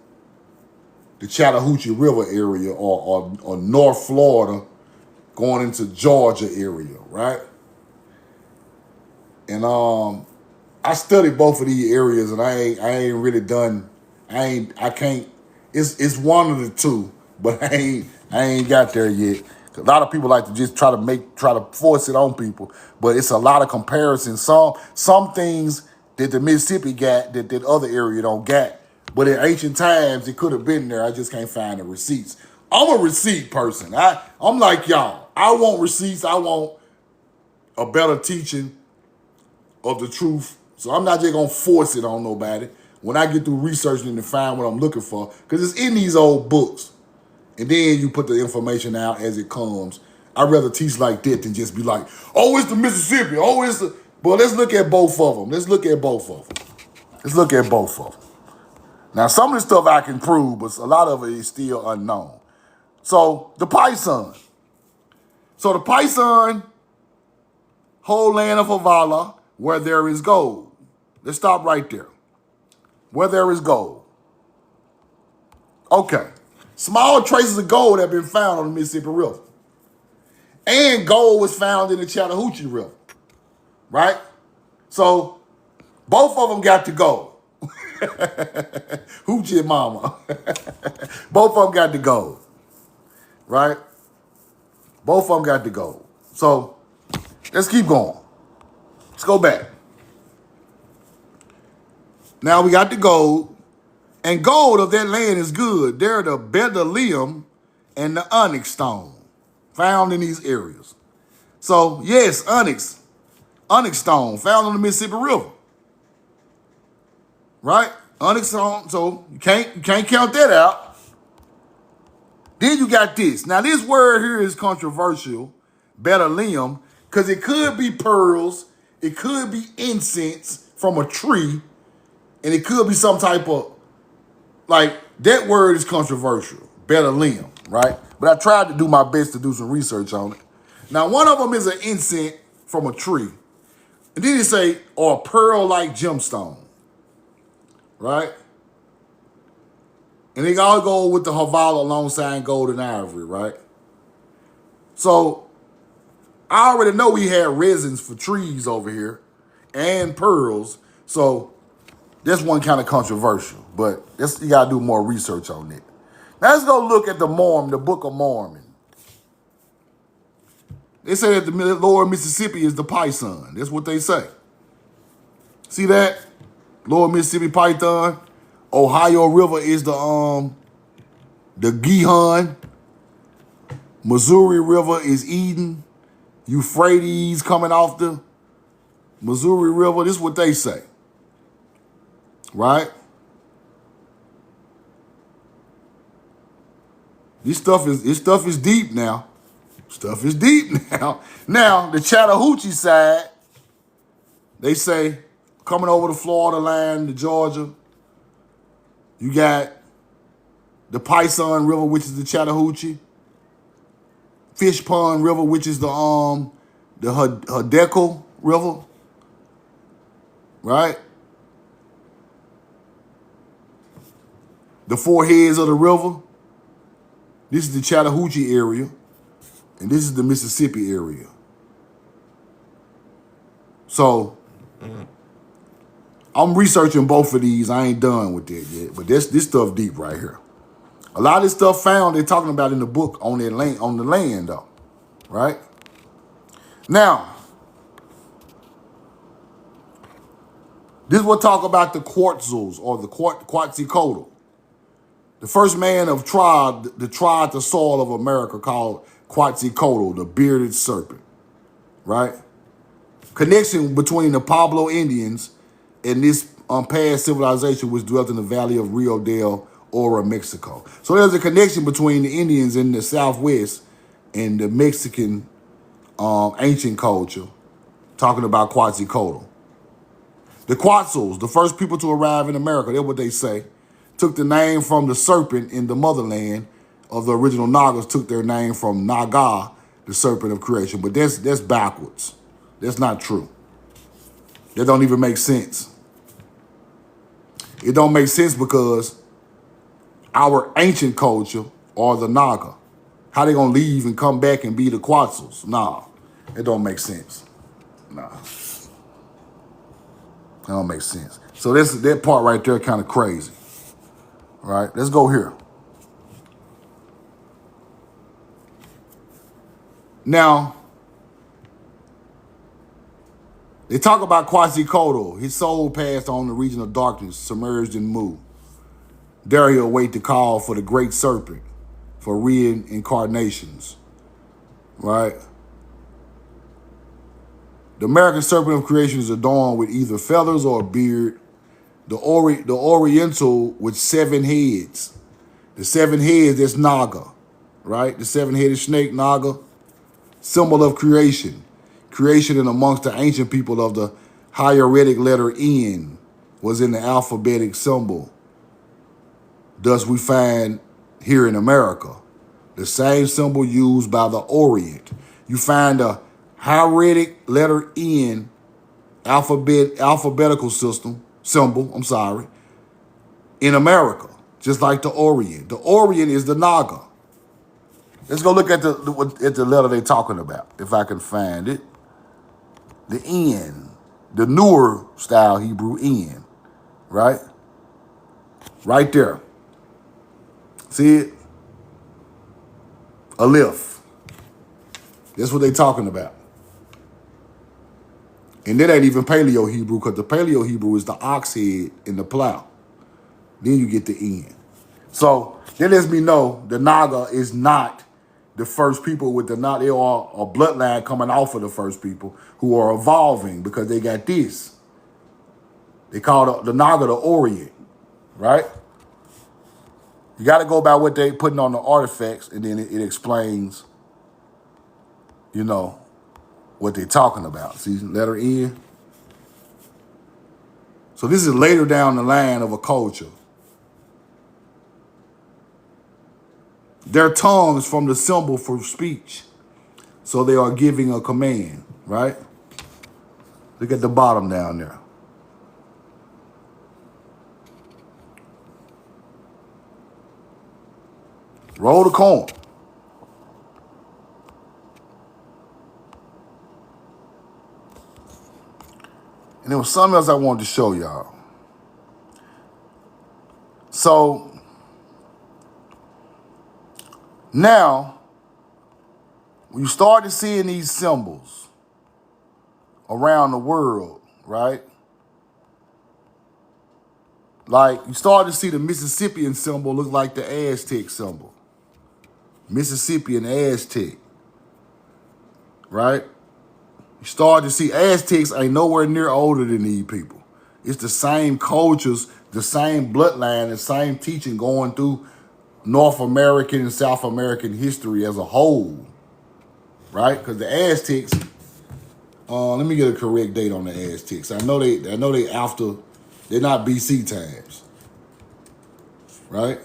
the Chattahoochee River area or North Florida going into Georgia area, right? And I studied both of these areas, and I ain't really done. I can't. It's one of the 2, but I ain't got there yet A lot of people like to just try to force it on people, but it's a lot of comparisons. Some things that the Mississippi got that other area don't get. But in ancient times, it could have been there. I just can't find the receipts. I'm a receipt person. I'm like y'all. I want receipts. I want a better teaching of the truth. So I'm not just gonna force it on nobody. When I get through researching and find what I'm looking for, because it's in these old books. And then you put the information out as it comes. I'd rather teach like that than just be like, oh, it's the Mississippi. Oh, it's the... But let's look at both of them. Let's look at both of them. Now, some of the stuff I can prove, but a lot of it is still unknown. So, the Python. The Python, whole land of Havala, where there is gold. Let's stop right there. Where there is gold. Okay. Small traces of gold have been found on the Mississippi River. And gold was found in the Chattahoochee River. Right? So, both of them got to go. Hoochie mama. Both of them got to go. Right? Both of them got to go. So, let's keep going. Let's go back. Now we got the gold. And gold of that land is good. They're the bdellium and the onyx stone found in these areas. So, yes, onyx stone found on the Mississippi River. Right? Onyx stone, so you can't count that out. Then you got this. Now, this word here is controversial, bdellium, because it could be pearls, it could be incense from a tree, and it could be some type of, like, that word is controversial, bdellium, right? But I tried to do my best to do some research on it. Now, one of them is an incense from a tree. And then it say, or a pearl-like gemstone, right? And they all go with the Havala alongside gold and ivory, right? So, I already know we had resins for trees over here and pearls. So, this one kind of controversial, but you got to do more research on it. Now, let's go look at the Book of Mormon. They say that the lower Mississippi is the Python. That's what they say. See that? Lower Mississippi Python. Ohio River is the Gihon. Missouri River is Eden. Euphrates coming off the Missouri River. This is what they say. Right? This stuff is deep now. Stuff is deep now. Now, the Chattahoochee side, they say, coming over the Florida line to Georgia, you got the Python River, which is the Chattahoochee, Fish Pond River, which is the Hideko River, right? The four heads of the river. This is the Chattahoochee area, and this is the Mississippi area. So, I'm researching both of these. I ain't done with that yet, but this stuff deep right here. A lot of this stuff found, they're talking about in the book on the land though, right? Now, this will talk about the Quetzals or the Quetzalcoatl. The first man that trod the soil of America called Quetzalcoatl, the bearded serpent, right? Connection between the Pueblo Indians and this past civilization which dwelt in the valley of Rio del Oro, Mexico. So there's a connection between the Indians in the Southwest and the Mexican ancient culture, talking about Quetzalcoatl. The Quetzals, the first people to arrive in America, that's what they say, took the name from the serpent in the motherland of the original Nagas, took their name from Naga, the serpent of creation. But that's backwards. That's not true. That don't even make sense. It don't make sense because our ancient culture are the Naga. How they gonna leave and come back and be the Quetzals? Nah, it don't make sense. Nah, it don't make sense. So that part right there kind of crazy. All right, let's go here. Now, they talk about Quetzalcoatl. His soul passed on the region of darkness, submerged in Mu. There he await the call for the great serpent for reincarnations, right? The American serpent of creation is adorned with either feathers or a beard. The Oriental with 7 heads. The 7 heads, that's Naga, right? The 7-headed snake, Naga, symbol of creation. Creation in amongst the ancient people of the hieratic letter N was in the alphabetic symbol. Thus we find here in America the same symbol used by the Orient. You find the hieratic letter N alphabetical symbol, in America, just like the Orient. The Orient is the Naga. Let's go look at the letter they're talking about, if I can find it. The N, the newer style Hebrew N, right? Right there. See it? Aleph. That's what they're talking about. And that ain't even Paleo Hebrew, because the Paleo Hebrew is the ox head in the plow. Then you get the N. So that lets me know the Naga is not the first people with the Naga. They are a bloodline coming off of the first people who are evolving because they got this. They call the Naga the Orient, right? You got to go by what they putting on the artifacts, and then it explains, what they're talking about. See, letter N. So this is later down the line of a culture. Their tongue is from the symbol for speech. So they are giving a command, right? Look at the bottom down there. Roll the coin. And there was something else I wanted to show y'all. So now, when you started seeing these symbols around the world, right? Like, you started to see the Mississippian symbol look like the Aztec symbol. Mississippian Aztec, right? You started to see Aztecs ain't nowhere near older than these people. It's the same cultures, the same bloodline, the same teaching going through North American and South American history as a whole, right? Because the Aztecs, let me get a correct date on the Aztecs. I know they after, they're not BC times, right?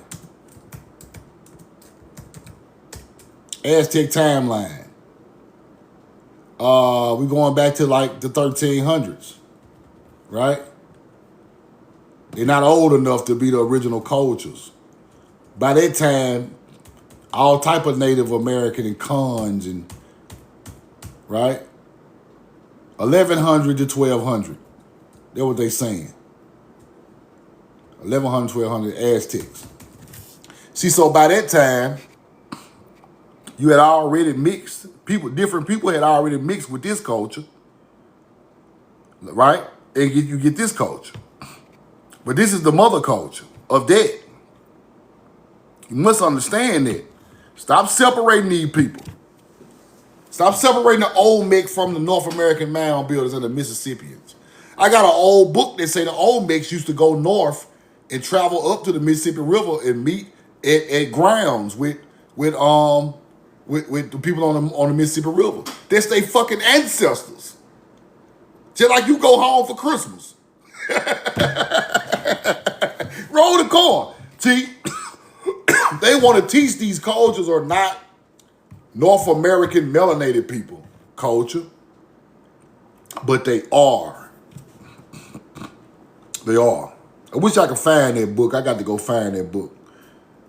Aztec timeline. We're going back to like the 1300s, right? They're not old enough to be the original cultures. By that time, all type of Native American and Khans and, right? 1100 to 1200. That's what they saying. 1100, 1200 Aztecs. See, so by that time, you had already mixed people, different people had already mixed with this culture, right? And you get this culture. But this is the mother culture of that. You must understand that. Stop separating these people. Stop separating the Olmec from the North American mound builders and the Mississippians. I got an old book that say the Olmecs used to go north and travel up to the Mississippi River and meet at grounds with the people on the Mississippi River. That's their fucking ancestors. Just like you go home for Christmas. Roll the coin. See, they want to teach these cultures are not North American melanated people culture, but they are. They are. I wish I could find that book. I got to go find that book.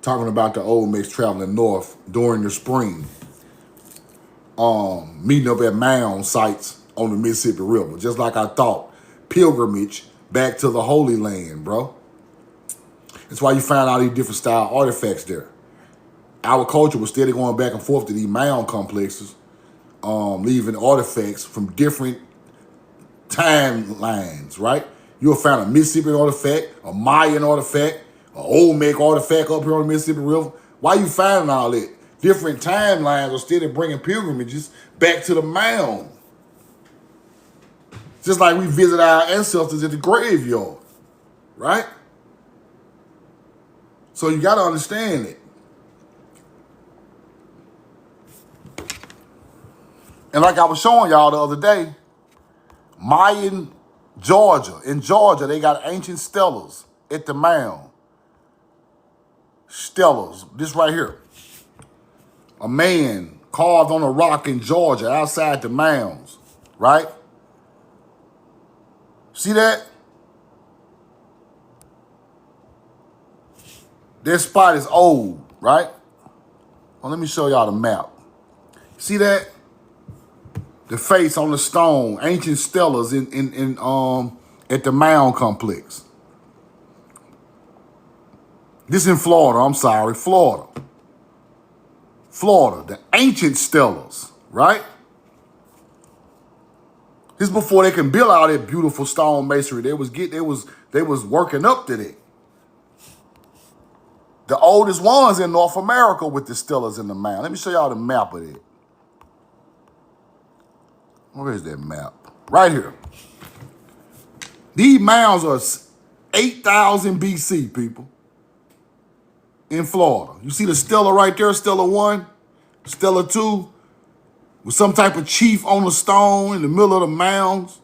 Talking about the Olmecs traveling north during the spring. Meeting up at mound sites on the Mississippi River. Just like I thought. Pilgrimage back to the Holy Land, bro. That's why you find all these different style artifacts there. Our culture was steady going back and forth to these mound complexes leaving artifacts from different timelines, right? You'll find a Mississippi artifact, a Mayan artifact, an Olmec artifact up here on the Mississippi River. Why you finding all that? Different timelines are still bringing pilgrimages back to the mound. Just like we visit our ancestors at the graveyard, right? So you got to understand it. And like I was showing y'all the other day, Mayan Georgia. In Georgia, they got ancient stelas at the mound. Stelas, this right here. A man carved on a rock in Georgia outside the mounds, right? See that? This spot is old, right? Well, let me show y'all the map. See that? The face on the stone, ancient stelas in at the mound complex. This in Florida, I'm sorry, Florida. Florida, the ancient stelas, right? This is before they can build all that beautiful stone masonry. They was working up to that. The oldest ones in North America with the stelas in the mound. Let me show y'all the map of it. Where is that map? Right here. These mounds are 8,000 BC, people. In Florida. You see the stela right there, Stela 1, Stela 2, with some type of chief on the stone in the middle of the mounds.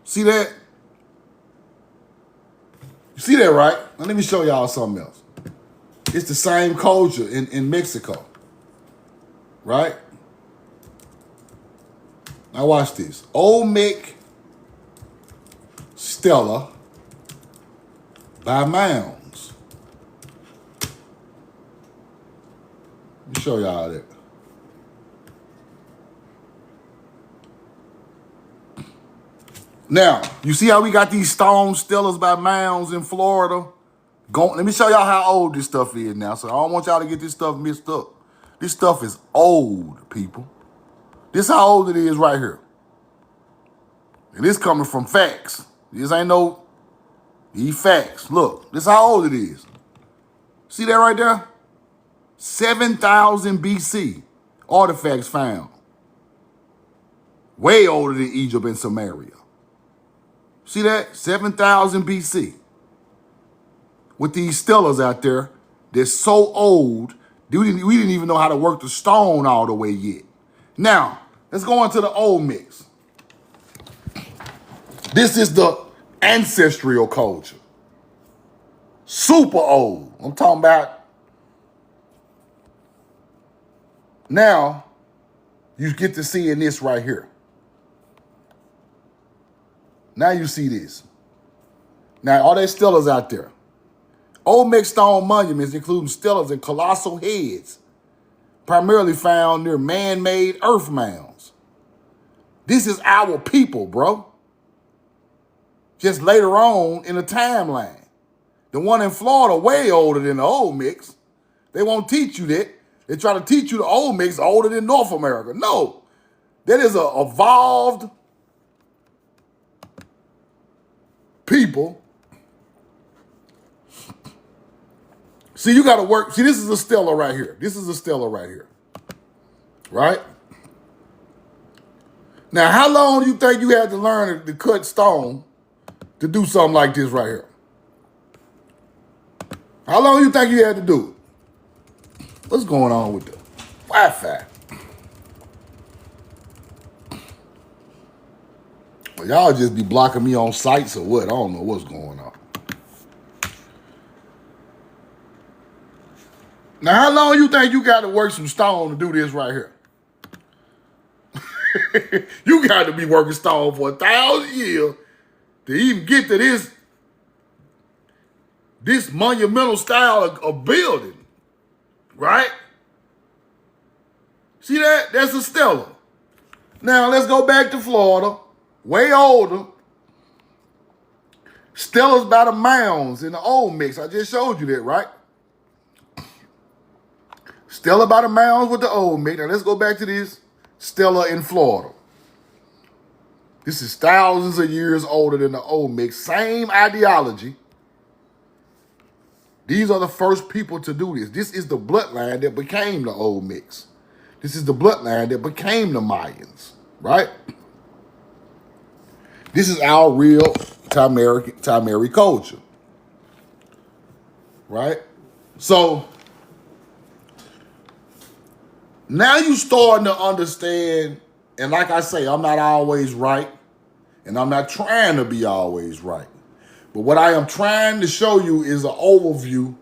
See that? You see that, right? Now let me show y'all something else. It's the same culture in Mexico, right? Now watch this. Olmec stela by mounds. Let me show y'all that. Now, you see how we got these stone stelas by mounds in Florida? Let me show y'all how old this stuff is now. So I don't want y'all to get this stuff mixed up. This stuff is old, people. This how old it is right here. And this coming from facts. This ain't no, these facts. Look, this how old it is. See that right there? 7,000 BC artifacts found. Way older than Egypt and Samaria. See that? 7,000 BC. With these stelas out there, they're so old, we didn't even know how to work the stone all the way yet. Now, let's go into the Olmecs. This is the ancestral culture. Super old. I'm talking about. Now, you get to see in this right here. Now you see this. Now, all that stelas out there. Olmec stone monuments, including stelas and colossal heads, primarily found near man-made earth mounds. This is our people, bro. Just later on in the timeline. The one in Florida way older than the Olmecs. They won't teach you that. They try to teach you the Olmecs older than North America. No. That is an evolved people. See, you got to work. See, this is a stela right here. This is a stela right here. Right? Now, how long do you think you had to learn to cut stone to do something like this right here? How long do you think you had to do it? What's going on with the Wi-Fi? Well, y'all just be blocking me on sites or what? I don't know what's going on. Now, how long you think you got to work some stone to do this right here? You got to be working stone for 1,000 years to even get to this monumental style of building, right? See that? That's a stela. Now, let's go back to Florida. Way older. Stelas by the mounds in the Olmecs. I just showed you that, right? Stella by the mounds with the Olmec. Now let's go back to this Stella in Florida. This is thousands of years older than the Olmec. Same ideology. These are the first people to do this. This is the bloodline that became the Olmecs. This is the bloodline that became the Mayans, right? This is our real Tamari culture, right? So now you starting to understand, and like I say, I'm not always right, and I'm not trying to be always right. But what I am trying to show you is an overview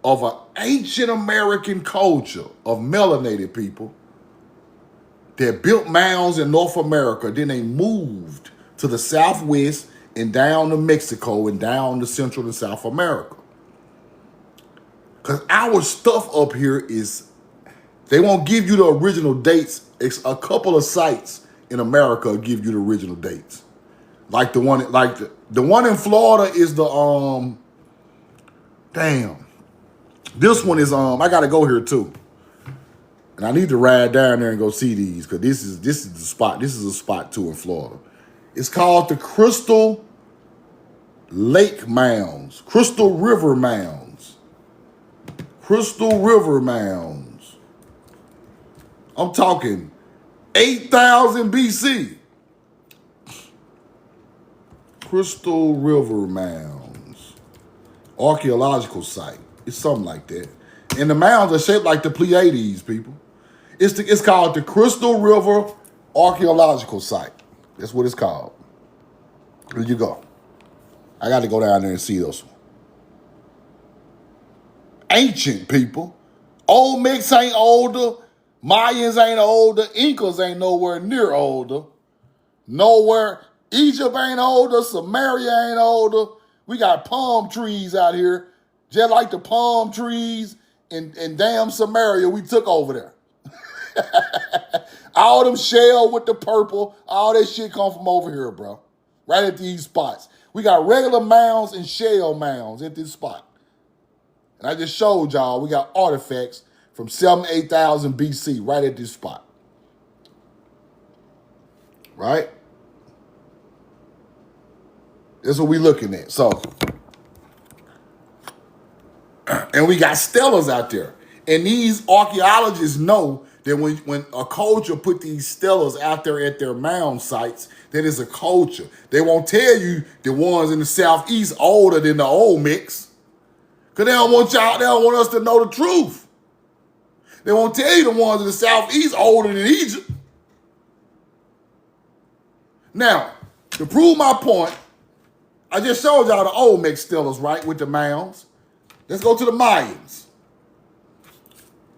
of an ancient American culture of melanated people that built mounds in North America. Then they moved to the Southwest and down to Mexico and down to Central and South America. Because our stuff up here is, they won't give you the original dates. It's a couple of sites in America will give you the original dates. Like the one, the one in Florida is the, damn. This one is, I gotta go here too. And I need to ride down there and go see these, because this is the spot. This is a spot too in Florida. It's called the Crystal Lake Mounds. Crystal River Mounds. Crystal River Mounds. I'm talking 8,000 BC. Crystal River Mounds. Archaeological site. It's something like that. And the mounds are shaped like the Pleiades, people. It's called the Crystal River Archaeological Site. That's what it's called. Here you go. I got to go down there and see those. Ancient people. Olmecs ain't older. Mayans ain't older. Incas ain't nowhere near older. Nowhere. Egypt ain't older. Samaria ain't older. We got palm trees out here. Just like the palm trees in damn Samaria we took over there. All them shell with the purple, all that shit come from over here, bro. Right at these spots. We got regular mounds and shell mounds at this spot. And I just showed y'all we got artifacts from 8,000 BC right at this spot. Right? That's what we looking at. So, and we got stellas out there. And these archaeologists know that when a culture put these stellas out there at their mound sites, that is a culture. They won't tell you the ones in the Southeast older than the Olmecs. Because they don't want us to know the truth. They won't tell you the ones in the Southeast older than Egypt. Now, to prove my point, I just showed y'all the Olmec stellas, right, with the mounds. Let's go to the Mayans.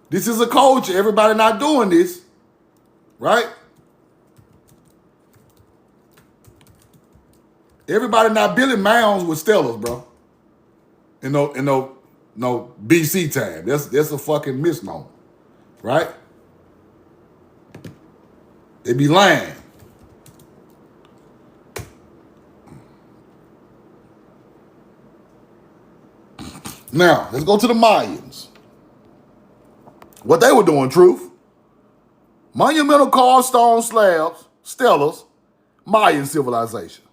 This is a culture. Everybody not doing this, right? Everybody not building mounds with stellas, bro. In no BC time. That's a fucking misnomer, right? They be lying. Now, let's go to the Mayans. What they were doing, truth. Monumental carved stone slabs, stellas, Mayan civilization.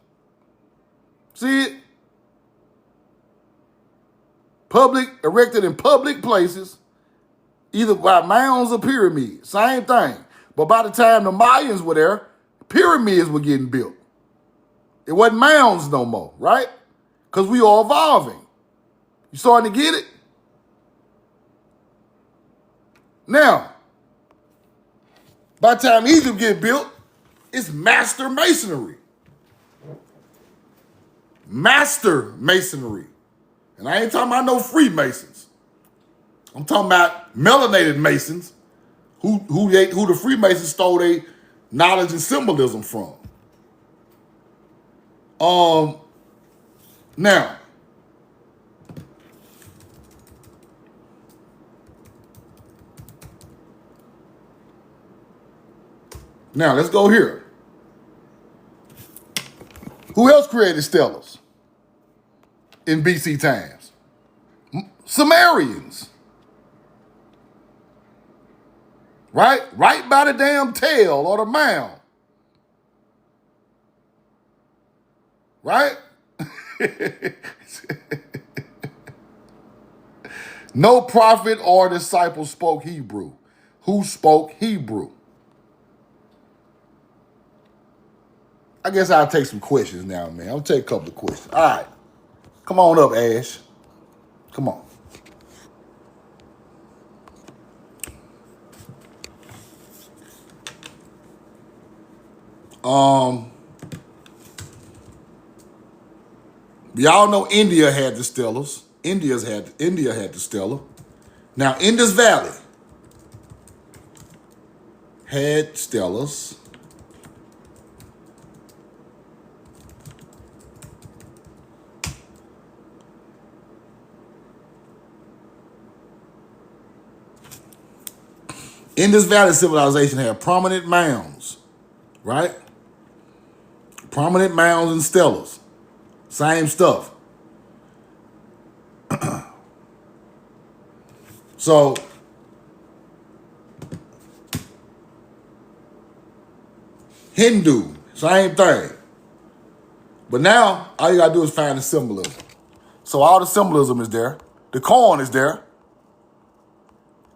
See it? Erected in public places, either by mounds or pyramids. Same thing. But by the time the Mayans were there, pyramids were getting built. It wasn't mounds no more, right? Because we are evolving. You starting to get it? Now, by the time Egypt get built, it's master masonry. Master masonry. And I ain't talking about no Freemasons. I'm talking about melanated Masons who the Freemasons stole their knowledge and symbolism from. Now, let's go here. Who else created stellas in BC times? Sumerians. right? Right by the damn tail or the mound, right? No prophet or disciple spoke Hebrew. Who spoke Hebrew? I guess I'll take some questions now, man. I'll take a couple of questions. All right. Come on up, Ash. Come on. Y'all know India had the Stellars. India had the Stellar. Now, Indus Valley had Stellars. Indus Valley civilization had prominent mounds, right? Prominent mounds and stellars. Same stuff. So, Hindu, same thing. But now, all you gotta do is find the symbolism. So all the symbolism is there. The corn is there.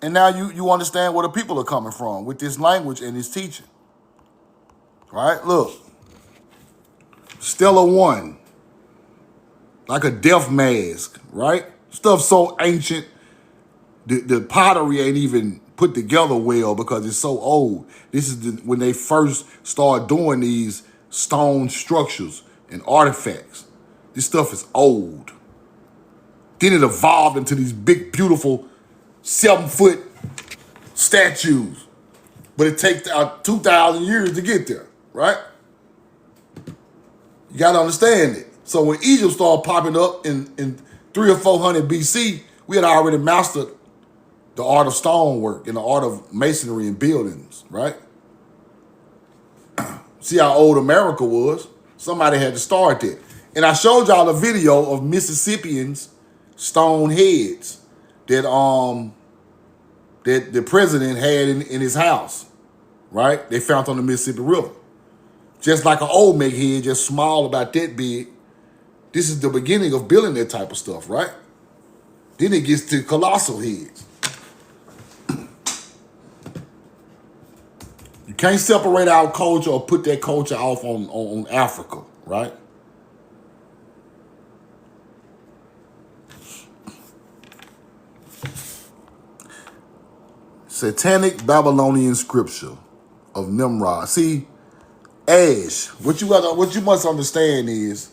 And now you understand where the people are coming from with this language and this teaching. Right? Look. Stella 1. Like a death mask, right? Stuff so ancient, the pottery ain't even put together well because it's so old. This is when they first started doing these stone structures and artifacts. This stuff is old. Then it evolved into these big, beautiful 7-foot statues. But it takes 2,000 years to get there, right? You got to understand it. So when Egypt started popping up in 300 or 400 BC, we had already mastered the art of stonework and the art of masonry and buildings, right? See how old America was? Somebody had to start it. And I showed y'all a video of Mississippians' stone heads that the president had in his house, right? They found on the Mississippi River. Just like an Olmec head, just small about that big. This is the beginning of building that type of stuff, right? Then it gets to colossal heads. You can't separate our culture or put that culture off on Africa, right? Satanic Babylonian scripture of Nimrod. See, Ash, what you must understand is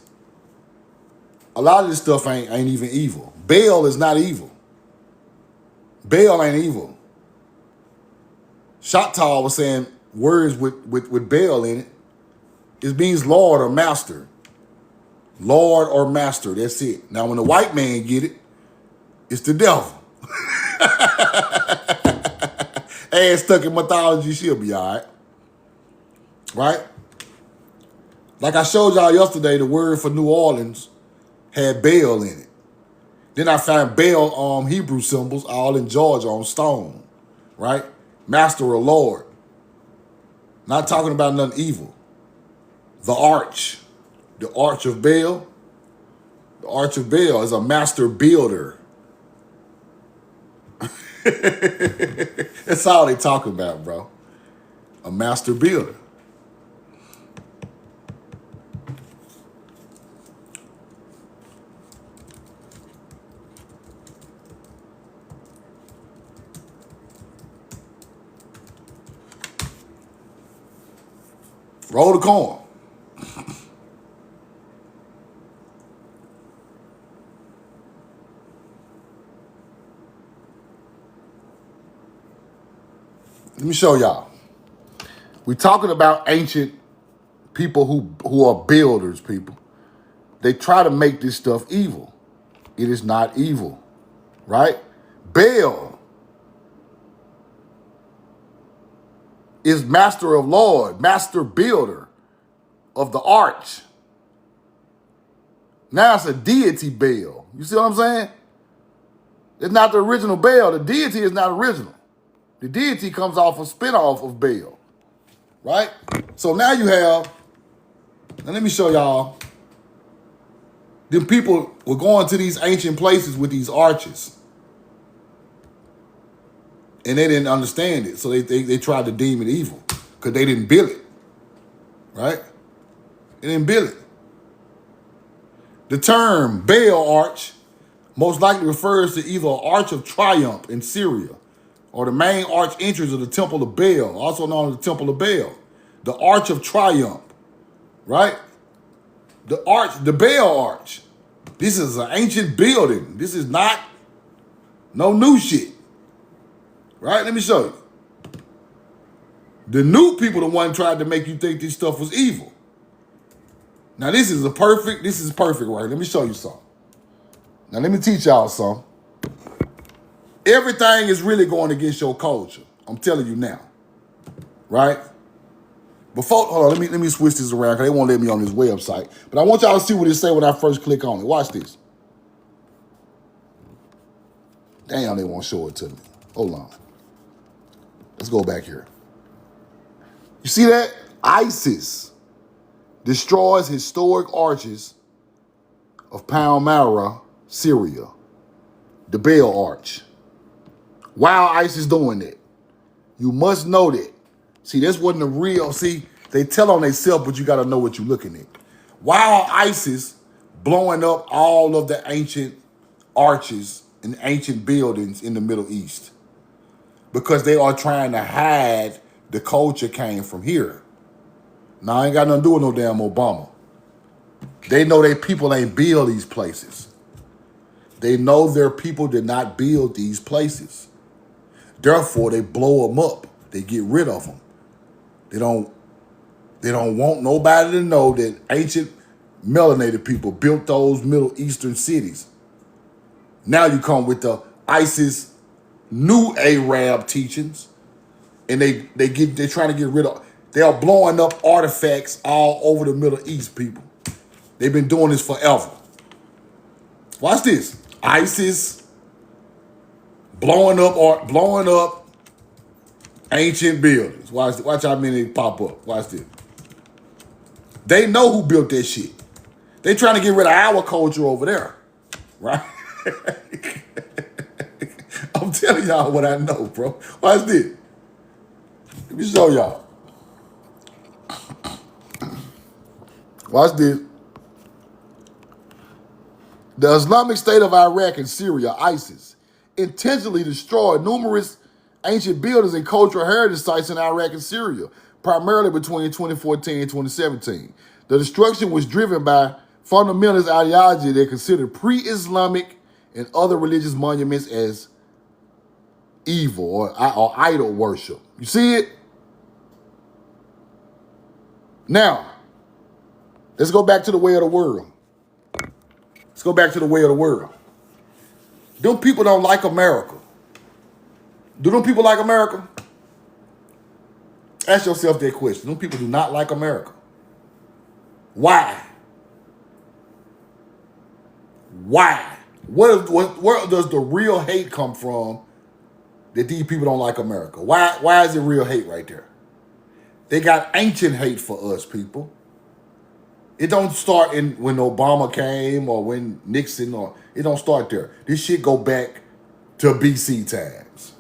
a lot of this stuff ain't even evil. Baal is not evil. Baal ain't evil. Shatta was saying words with Baal in it. It means Lord or Master. Lord or Master, that's it. Now when the white man get it, it's the devil. Ass stuck in mythology, she'll be all right. Right? Like I showed y'all yesterday, the word for New Orleans had Baal in it. Then I found Baal Hebrew symbols all in Georgia on stone. Right? Master or Lord. Not talking about nothing evil. The arch. The arch of Baal. The arch of Baal is a master builder. That's all they talking about, bro. A master builder. Roll the corn. Let me show y'all. We're talking about ancient people who are builders, people. They try to make this stuff evil. It is not evil, right? Baal is master of Lord, master builder of the arch. Now it's a deity Baal. You see what I'm saying? It's not the original Baal. The deity is not original. The deity comes off a spinoff of Baal, right? So now you have, and let me show y'all, them people were going to these ancient places with these arches. And they didn't understand it, so they tried to deem it evil because they didn't build it, right? They didn't build it. The term Baal arch most likely refers to either an arch of triumph in Syria or the main arch entrance of the Temple of Baal, also known as the Temple of Baal. The Arch of Triumph, right? The Baal Arch. This is an ancient building. This is not no new shit. Right? Let me show you. The new people, the one tried to make you think this stuff was evil. Now this is perfect right? Let me show you something. Now let me teach y'all something. Everything is really going against your culture. I'm telling you now. Right? Hold on, let me switch this around because they won't let me on this website. But I want y'all to see what it say when I first click on it. Watch this. Damn, they won't show it to me. Hold on. Let's go back here. You see that? ISIS destroys historic arches of Palmyra, Syria. The Baal Arch. Why are ISIS doing that? You must know that. See, this wasn't a real, see, they tell on themselves, but you got to know what you're looking at. Why are ISIS blowing up all of the ancient arches and ancient buildings in the Middle East? Because they are trying to hide the culture came from here. Now, I ain't got nothing to do with no damn Obama. They know their people ain't build these places. They know their people did not build these places. Therefore, they blow them up. They get rid of them. They don't want nobody to know that ancient melanated people built those Middle Eastern cities. Now you come with the ISIS new Arab teachings, and they're trying to get rid of. They are blowing up artifacts all over the Middle East, people. They've been doing this forever. Watch this. ISIS blowing up ancient buildings. Watch how many pop up. Watch this. They know who built that shit. They trying to get rid of our culture over there, right? I'm telling y'all what I know, bro. Watch this. Let me show y'all. Watch this. The Islamic State of Iraq and Syria, ISIS, intentionally destroyed numerous ancient buildings and cultural heritage sites in Iraq and Syria, primarily between 2014 and 2017. The destruction was driven by fundamentalist ideology that considered pre-Islamic and other religious monuments as evil or idol worship. You see it? Now, let's go back to the way of the world. Let's go back to the way of the world. Them people don't like America. Do them people like America? Ask yourself that question. Them people do not like America. Why? Why? Where does the real hate come from that these people don't like America? Why is it real hate right there? They got ancient hate for us, people. It don't start when Obama came or when Nixon, or it don't start there. This shit go back to BC times.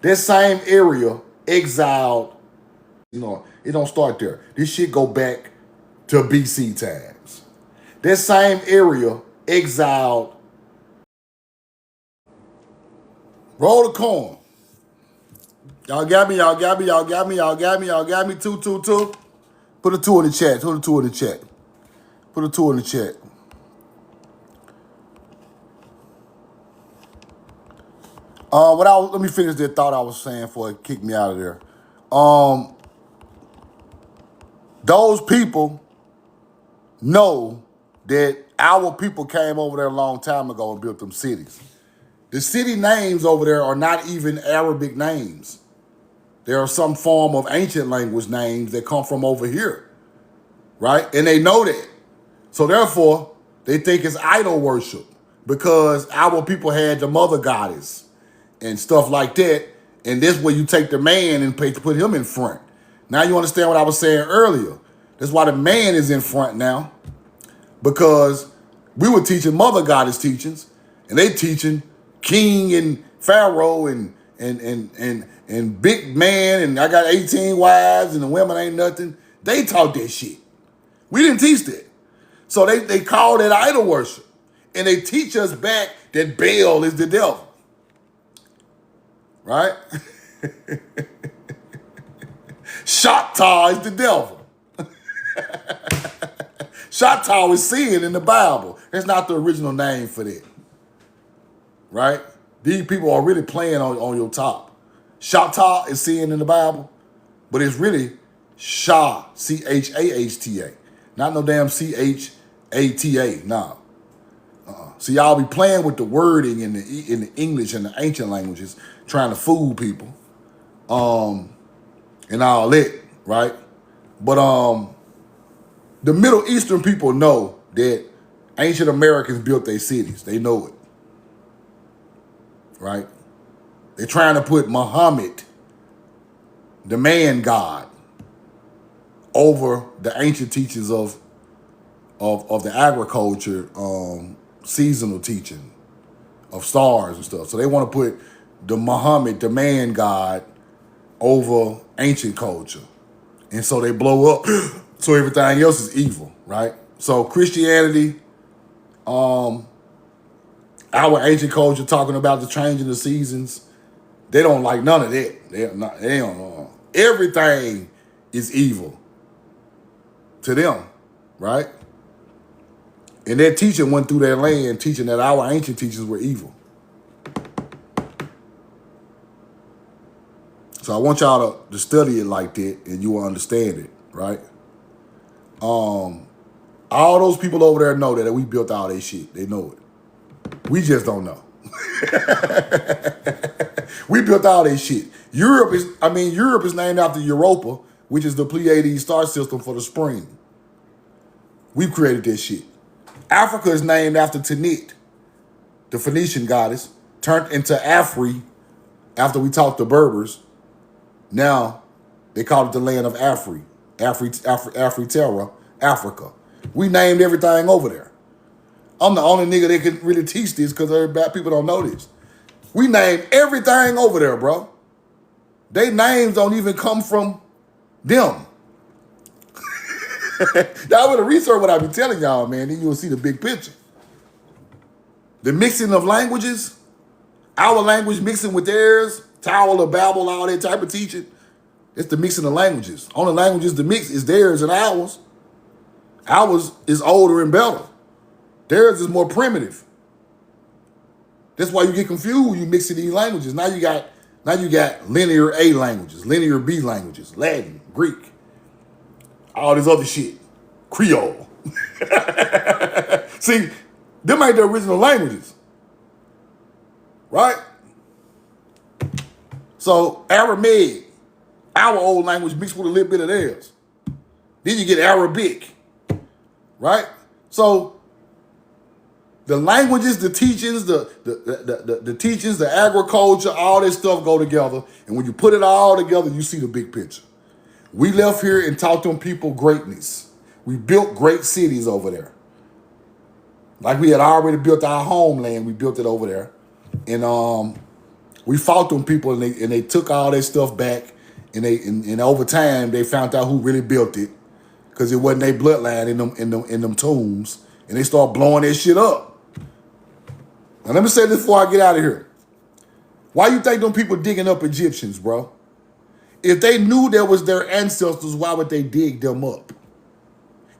That same area exiled, it don't start there. This shit go back to BC times. That same area exiled. Roll the corn. Y'all got me. 222. Put a 2 in the chat. Put a 2 in the chat. Put a 2 in the chat. Let me finish that thought I was saying before it kicked me out of there. Those people know that our people came over there a long time ago and built them cities. The city names over there are not even Arabic names. There are some form of ancient language names that come from over here, right? And they know that. So therefore, they think it's idol worship because our people had the mother goddess and stuff like that. And this where you take the man and put him in front. Now you understand what I was saying earlier. That's why the man is in front now. Because we were teaching mother goddess teachings, and they teaching king and pharaoh and big man, and I got 18 wives and the women ain't nothing. They taught that shit. We didn't teach that. So they call that idol worship. And they teach us back that Baal is the devil. Right? Shatta is the devil. Shatta is sin in the Bible. That's not the original name for that. Right? These people are really playing on your top. Shatta is sin in the Bible, but it's really Shah, C-H-A-H-T-A. Not no damn C-H-A-T-A, no. So y'all be playing with the wording in the English and the ancient languages, trying to fool people, and all that, right? But the Middle Eastern people know that ancient Americans built their cities. They know it, right? They're trying to put Muhammad, the man god, over the ancient teachings of the agriculture, seasonal teaching of stars and stuff. So they want to put the Muhammad, the man god, over ancient culture. And so they blow up. So everything else is evil, right? So Christianity, our ancient culture talking about the changing of seasons, they don't like none of that. They don't. Everything is evil to them, right? And their teaching went through their land teaching that our ancient teachers were evil. So I want y'all to study it like that and you will understand it, right? All those people over there know that we built all that shit. They know it. We just don't know. We built all that shit. Europe is named after Europa, which is the Pleiades star system for the spring. We created this shit. Africa is named after Tanit, the Phoenician goddess, turned into Afri after we talked to Berbers. Now they call it the land of Afri Terra, Africa. We named everything over there. I'm the only nigga that can really teach this because people don't know this. We named everything over there, bro. They names don't even come from them. Y'all would research what I be telling y'all, man, then you'll see the big picture. The mixing of languages, our language mixing with theirs, Tower of Babel, all that type of teaching. It's the mixing of languages. Only languages to mix is theirs and ours. Ours is older and better. Theirs is more primitive. That's why you get confused when you mix in these languages. Now you got linear A languages, linear B languages, Latin, Greek, all this other shit, Creole. See, them ain't the original languages, right? So Aramaic, our old language mixed with a little bit of theirs. Then you get Arabic, right? So the languages, the teachings, the teachings, the agriculture, all this stuff go together. And when you put it all together, you see the big picture. We left here and taught them people greatness. We built great cities over there. Like we had already built our homeland, we built it over there. And we fought them people and they took all their stuff back. And over time, they found out who really built it. Because it wasn't their bloodline in them tombs. And they start blowing that shit up. Now let me say this before I get out of here. Why you think them people digging up Egyptians, bro? If they knew that was their ancestors, why would they dig them up?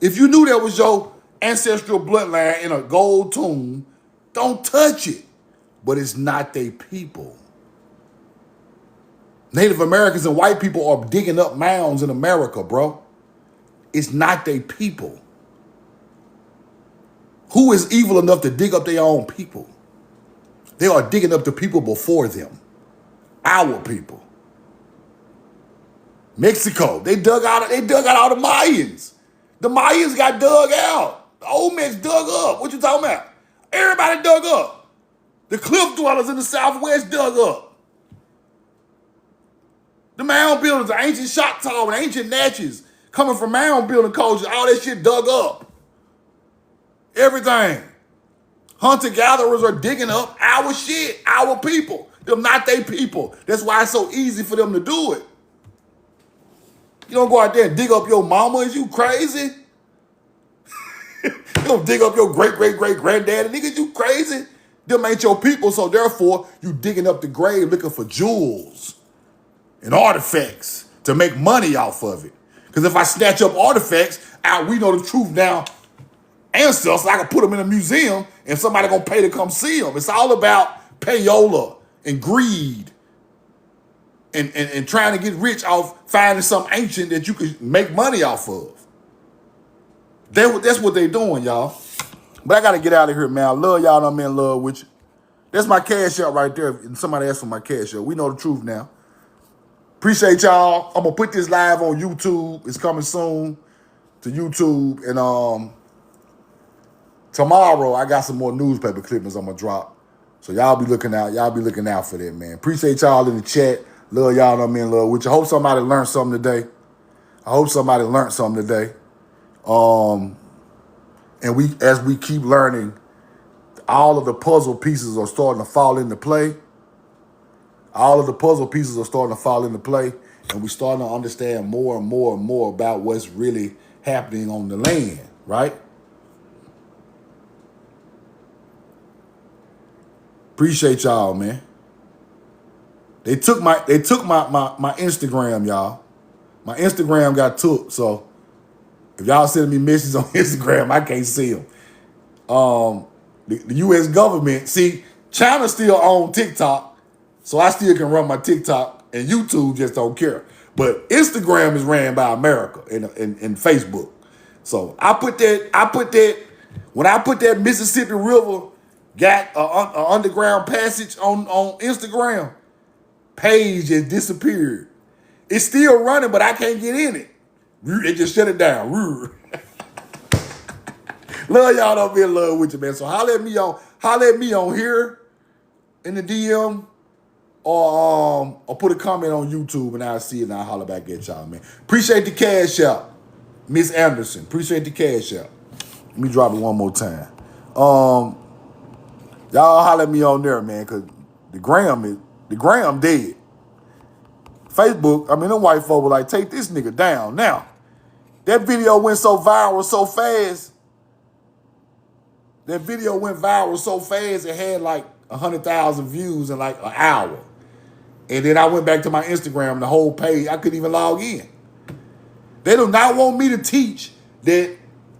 If you knew that was your ancestral bloodline in a gold tomb, don't touch it. But it's not their people. Native Americans and white people are digging up mounds in America, bro. It's not their people. Who is evil enough to dig up their own people? They are digging up the people before them. Our people. Mexico, they dug out all the Mayans. The Mayans got dug out. The Olmecs dug up. What you talking about? Everybody dug up. The cliff dwellers in the Southwest dug up. The mound buildings, the ancient Choctaw and ancient Natchez, coming from mound building culture, all that shit dug up. Everything. Hunter-gatherers are digging up our shit, our people. Them not they people. That's why it's so easy for them to do it. You don't go out there and dig up your mama. Is you crazy? You don't dig up your great-great-great-granddaddy. Nigga, you crazy? Them ain't your people, so therefore, you digging up the grave looking for jewels and artifacts to make money off of it. Because if I snatch up artifacts, we know the truth now, ancestors, I can put them in a museum and somebody gonna pay to come see them. It's all about payola and greed and trying to get rich off finding something ancient that you could make money off of. That's what they doing, y'all. But I got to get out of here, man. I love y'all and I'm in love with you. That's my cash out right there. And somebody asked for my cash out. We know the truth now. Appreciate y'all. I'm going to put this live on YouTube. It's coming soon to YouTube. And tomorrow, I got some more newspaper clippings I'm going to drop. So y'all be looking out. Y'all be looking out for that, man. Appreciate y'all in the chat. Love y'all and I'm in love with you. Hope somebody learned something today. I hope somebody learned something today. And as we keep learning, all of the puzzle pieces are starting to fall into play. All of the puzzle pieces are starting to fall into play, and we're starting to understand more and more and more about what's really happening on the land, right? Appreciate y'all, man. They took my Instagram, y'all. My Instagram got took, so if y'all sending me messages on Instagram, I can't see them. The U.S. government, see, China still own TikTok, so I still can run my TikTok, and YouTube just don't care. But Instagram is ran by America and Facebook. So when I put that Mississippi River got an underground passage on Instagram, page just disappeared. It's still running, but I can't get in it. It just shut it down. Love y'all, don't be in love with you, man. So holler at me on here in the DM or put a comment on YouTube and I'll see it and I'll holler back at y'all, man. Appreciate the cash out, Miss Anderson. Appreciate the cash out. Let me drop it one more time. Y'all holler at me on there, man, because the gram dead. Facebook, the white folk were like, take this nigga down. Now, that video went so viral so fast. It had like 100,000 views in like an hour. And then I went back to my Instagram, the whole page, I couldn't even log in. They do not want me to teach that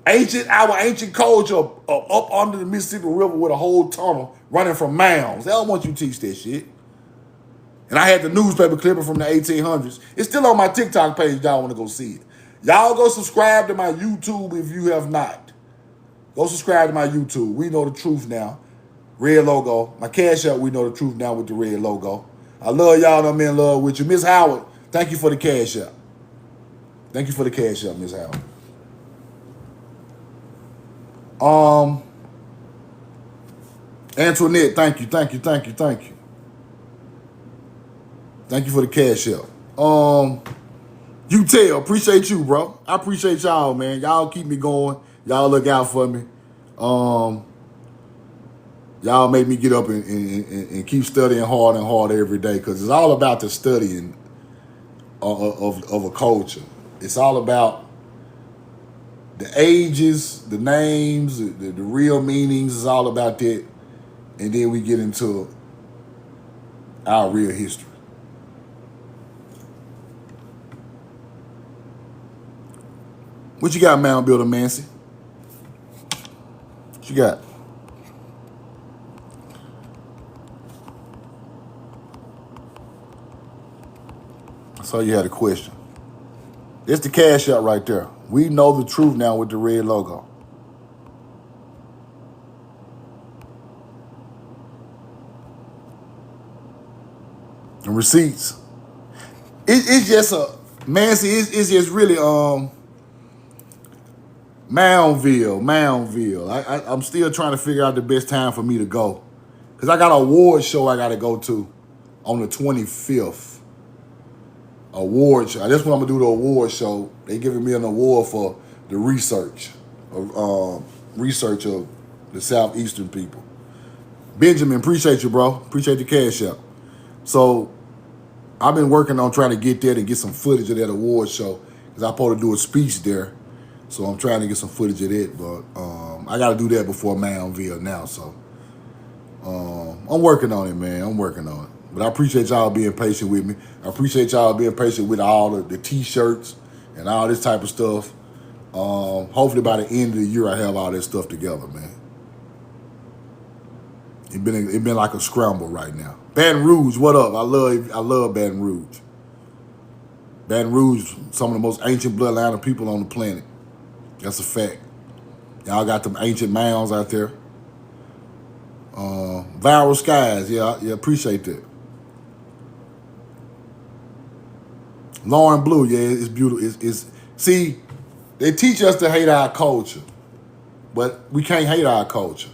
our ancient culture up under the Mississippi River with a whole tunnel running from mounds. They don't want you to teach that shit. And I had the newspaper clipping from the 1800s. It's still on my TikTok page. Y'all want to go see it. Y'all go subscribe to my YouTube if you have not. Go subscribe to my YouTube. We know the truth now. Red logo. My cash out, we know the truth now with the red logo. I love y'all and I'm in love with you. Miss Howard, thank you for the cash out. Thank you for the cash out, Miss Howard. Antoinette, thank you. Thank you for the cash out. You tell, appreciate you, bro. I appreciate y'all, man. Y'all keep me going. Y'all look out for me. Y'all make me get up and keep studying hard and hard every day because it's all about the studying of a culture. It's all about the ages, the names, the real meanings. It's all about that. And then we get into our real history. What you got, Mound Builder Mancy? What you got? I saw you had a question. It's the cash out right there. We know the truth now with the red logo. And receipts. It's just Mancy, it's just really Moundville. I'm still trying to figure out the best time for me to go. Because I got an award show I got to go to on the 25th. award show. That's when I'm gonna do the award show. They giving me an award for the research of the Southeastern people. Benjamin, appreciate you, bro. Appreciate the cash out. So I've been working on trying to get that and get some footage of that award show because I'm supposed to do a speech there. So I'm trying to get some footage of that, but I got to do that before Moundville now. So I'm working on it, man. I'm working on it. But I appreciate y'all being patient with me. I appreciate y'all being patient with all the T-shirts and all this type of stuff. Hopefully by the end of the year, I have all this stuff together, man. It been like a scramble right now. Baton Rouge, what up? I love Baton Rouge. Baton Rouge, some of the most ancient bloodline of people on the planet. That's a fact. Y'all got them ancient mounds out there. Viral skies, yeah, appreciate that. Lauren Blue, yeah, it's beautiful. See, they teach us to hate our culture, but we can't hate our culture.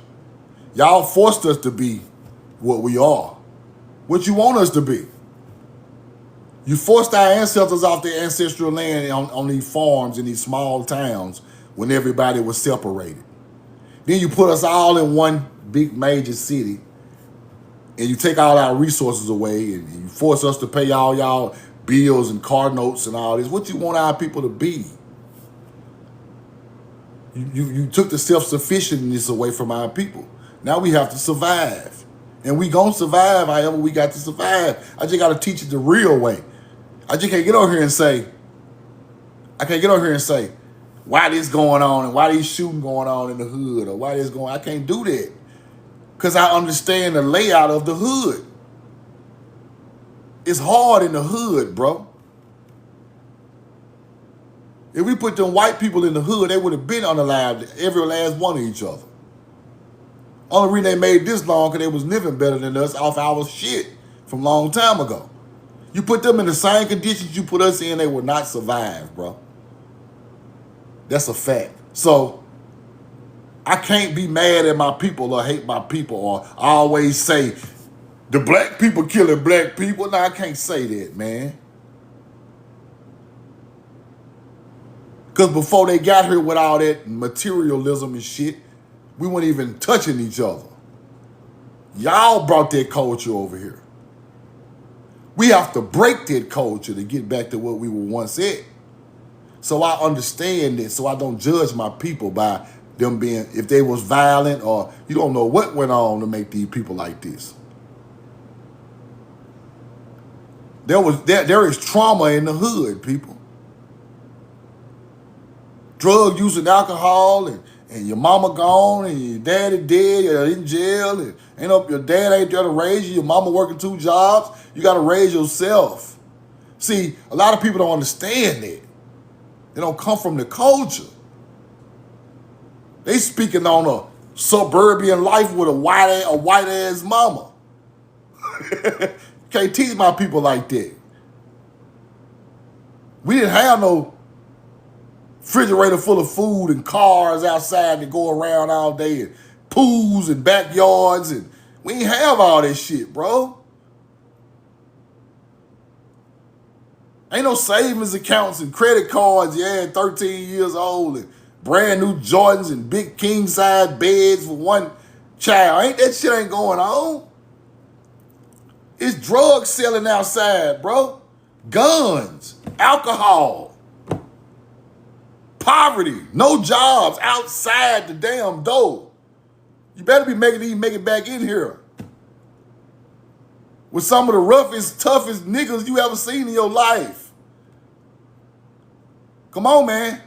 Y'all forced us to be what we are, what you want us to be. You forced our ancestors off their ancestral land on these farms in these small towns when everybody was separated. Then you put us all in one big major city, and you take all our resources away, and you force us to pay all y'all bills and car notes and all this. What you want our people to be? You took the self-sufficientness away from our people. Now we have to survive. And we gonna survive however we got to survive. I just gotta teach it the real way. I just can't get over here and say, why this going on and why these shooting going on in the hood or why this going, I can't do that. Because I understand the layout of the hood. It's hard in the hood, bro. If we put them white people in the hood, they would have been unalived, every last one of each other. Only reason they made this long because they was living better than us off our shit from a long time ago. You put them in the same conditions you put us in, they would not survive, bro. That's a fact. So I can't be mad at my people or hate my people or always say the black people killing black people. No, I can't say that, man. Because before they got here with all that materialism and shit, we weren't even touching each other. Y'all brought that culture over here. We have to break that culture to get back to what we were once at. So I understand this, so I don't judge my people by them being, if they was violent or you don't know what went on to make these people like this. There is trauma in the hood, people. Drug use and alcohol and your mama gone and your daddy dead or in jail and your dad ain't there to raise you, your mama working 2 jobs, you gotta raise yourself. See, a lot of people don't understand that. They don't come from the culture. They speaking on a suburban life with a white ass mama. Can't teach my people like that. We didn't have no refrigerator full of food and cars outside to go around all day and pools and backyards, and we ain't have all that shit, bro. Ain't no savings accounts and credit cards, yeah, 13 years old and brand new Jordans and big king size beds for one child. That shit ain't going on. It's drugs selling outside, bro. Guns, alcohol, poverty, no jobs outside the damn door. You better be making it back in here with some of the roughest, toughest niggas you ever seen in your life. Come on, man.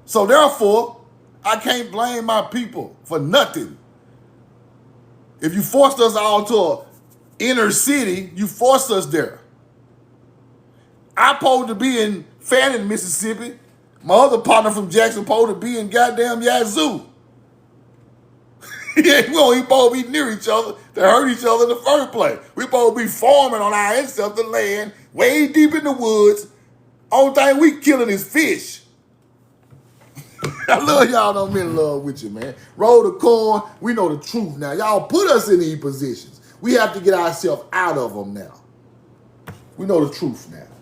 So therefore, I can't blame my people for nothing. If you forced us all to an inner city, you forced us there. I supposed to be in Fannin, Mississippi. My other partner from Jackson supposed to be in goddamn Yazoo. Yeah, we don't even supposed to be near each other to hurt each other in the first place. We supposed to be farming on our ancestor land, way deep in the woods. Only thing we killing is fish. I love y'all, I'm in love with you, man. Roll the corn, we know the truth now. Y'all put us in these positions. We have to get ourselves out of them now. We know the truth now.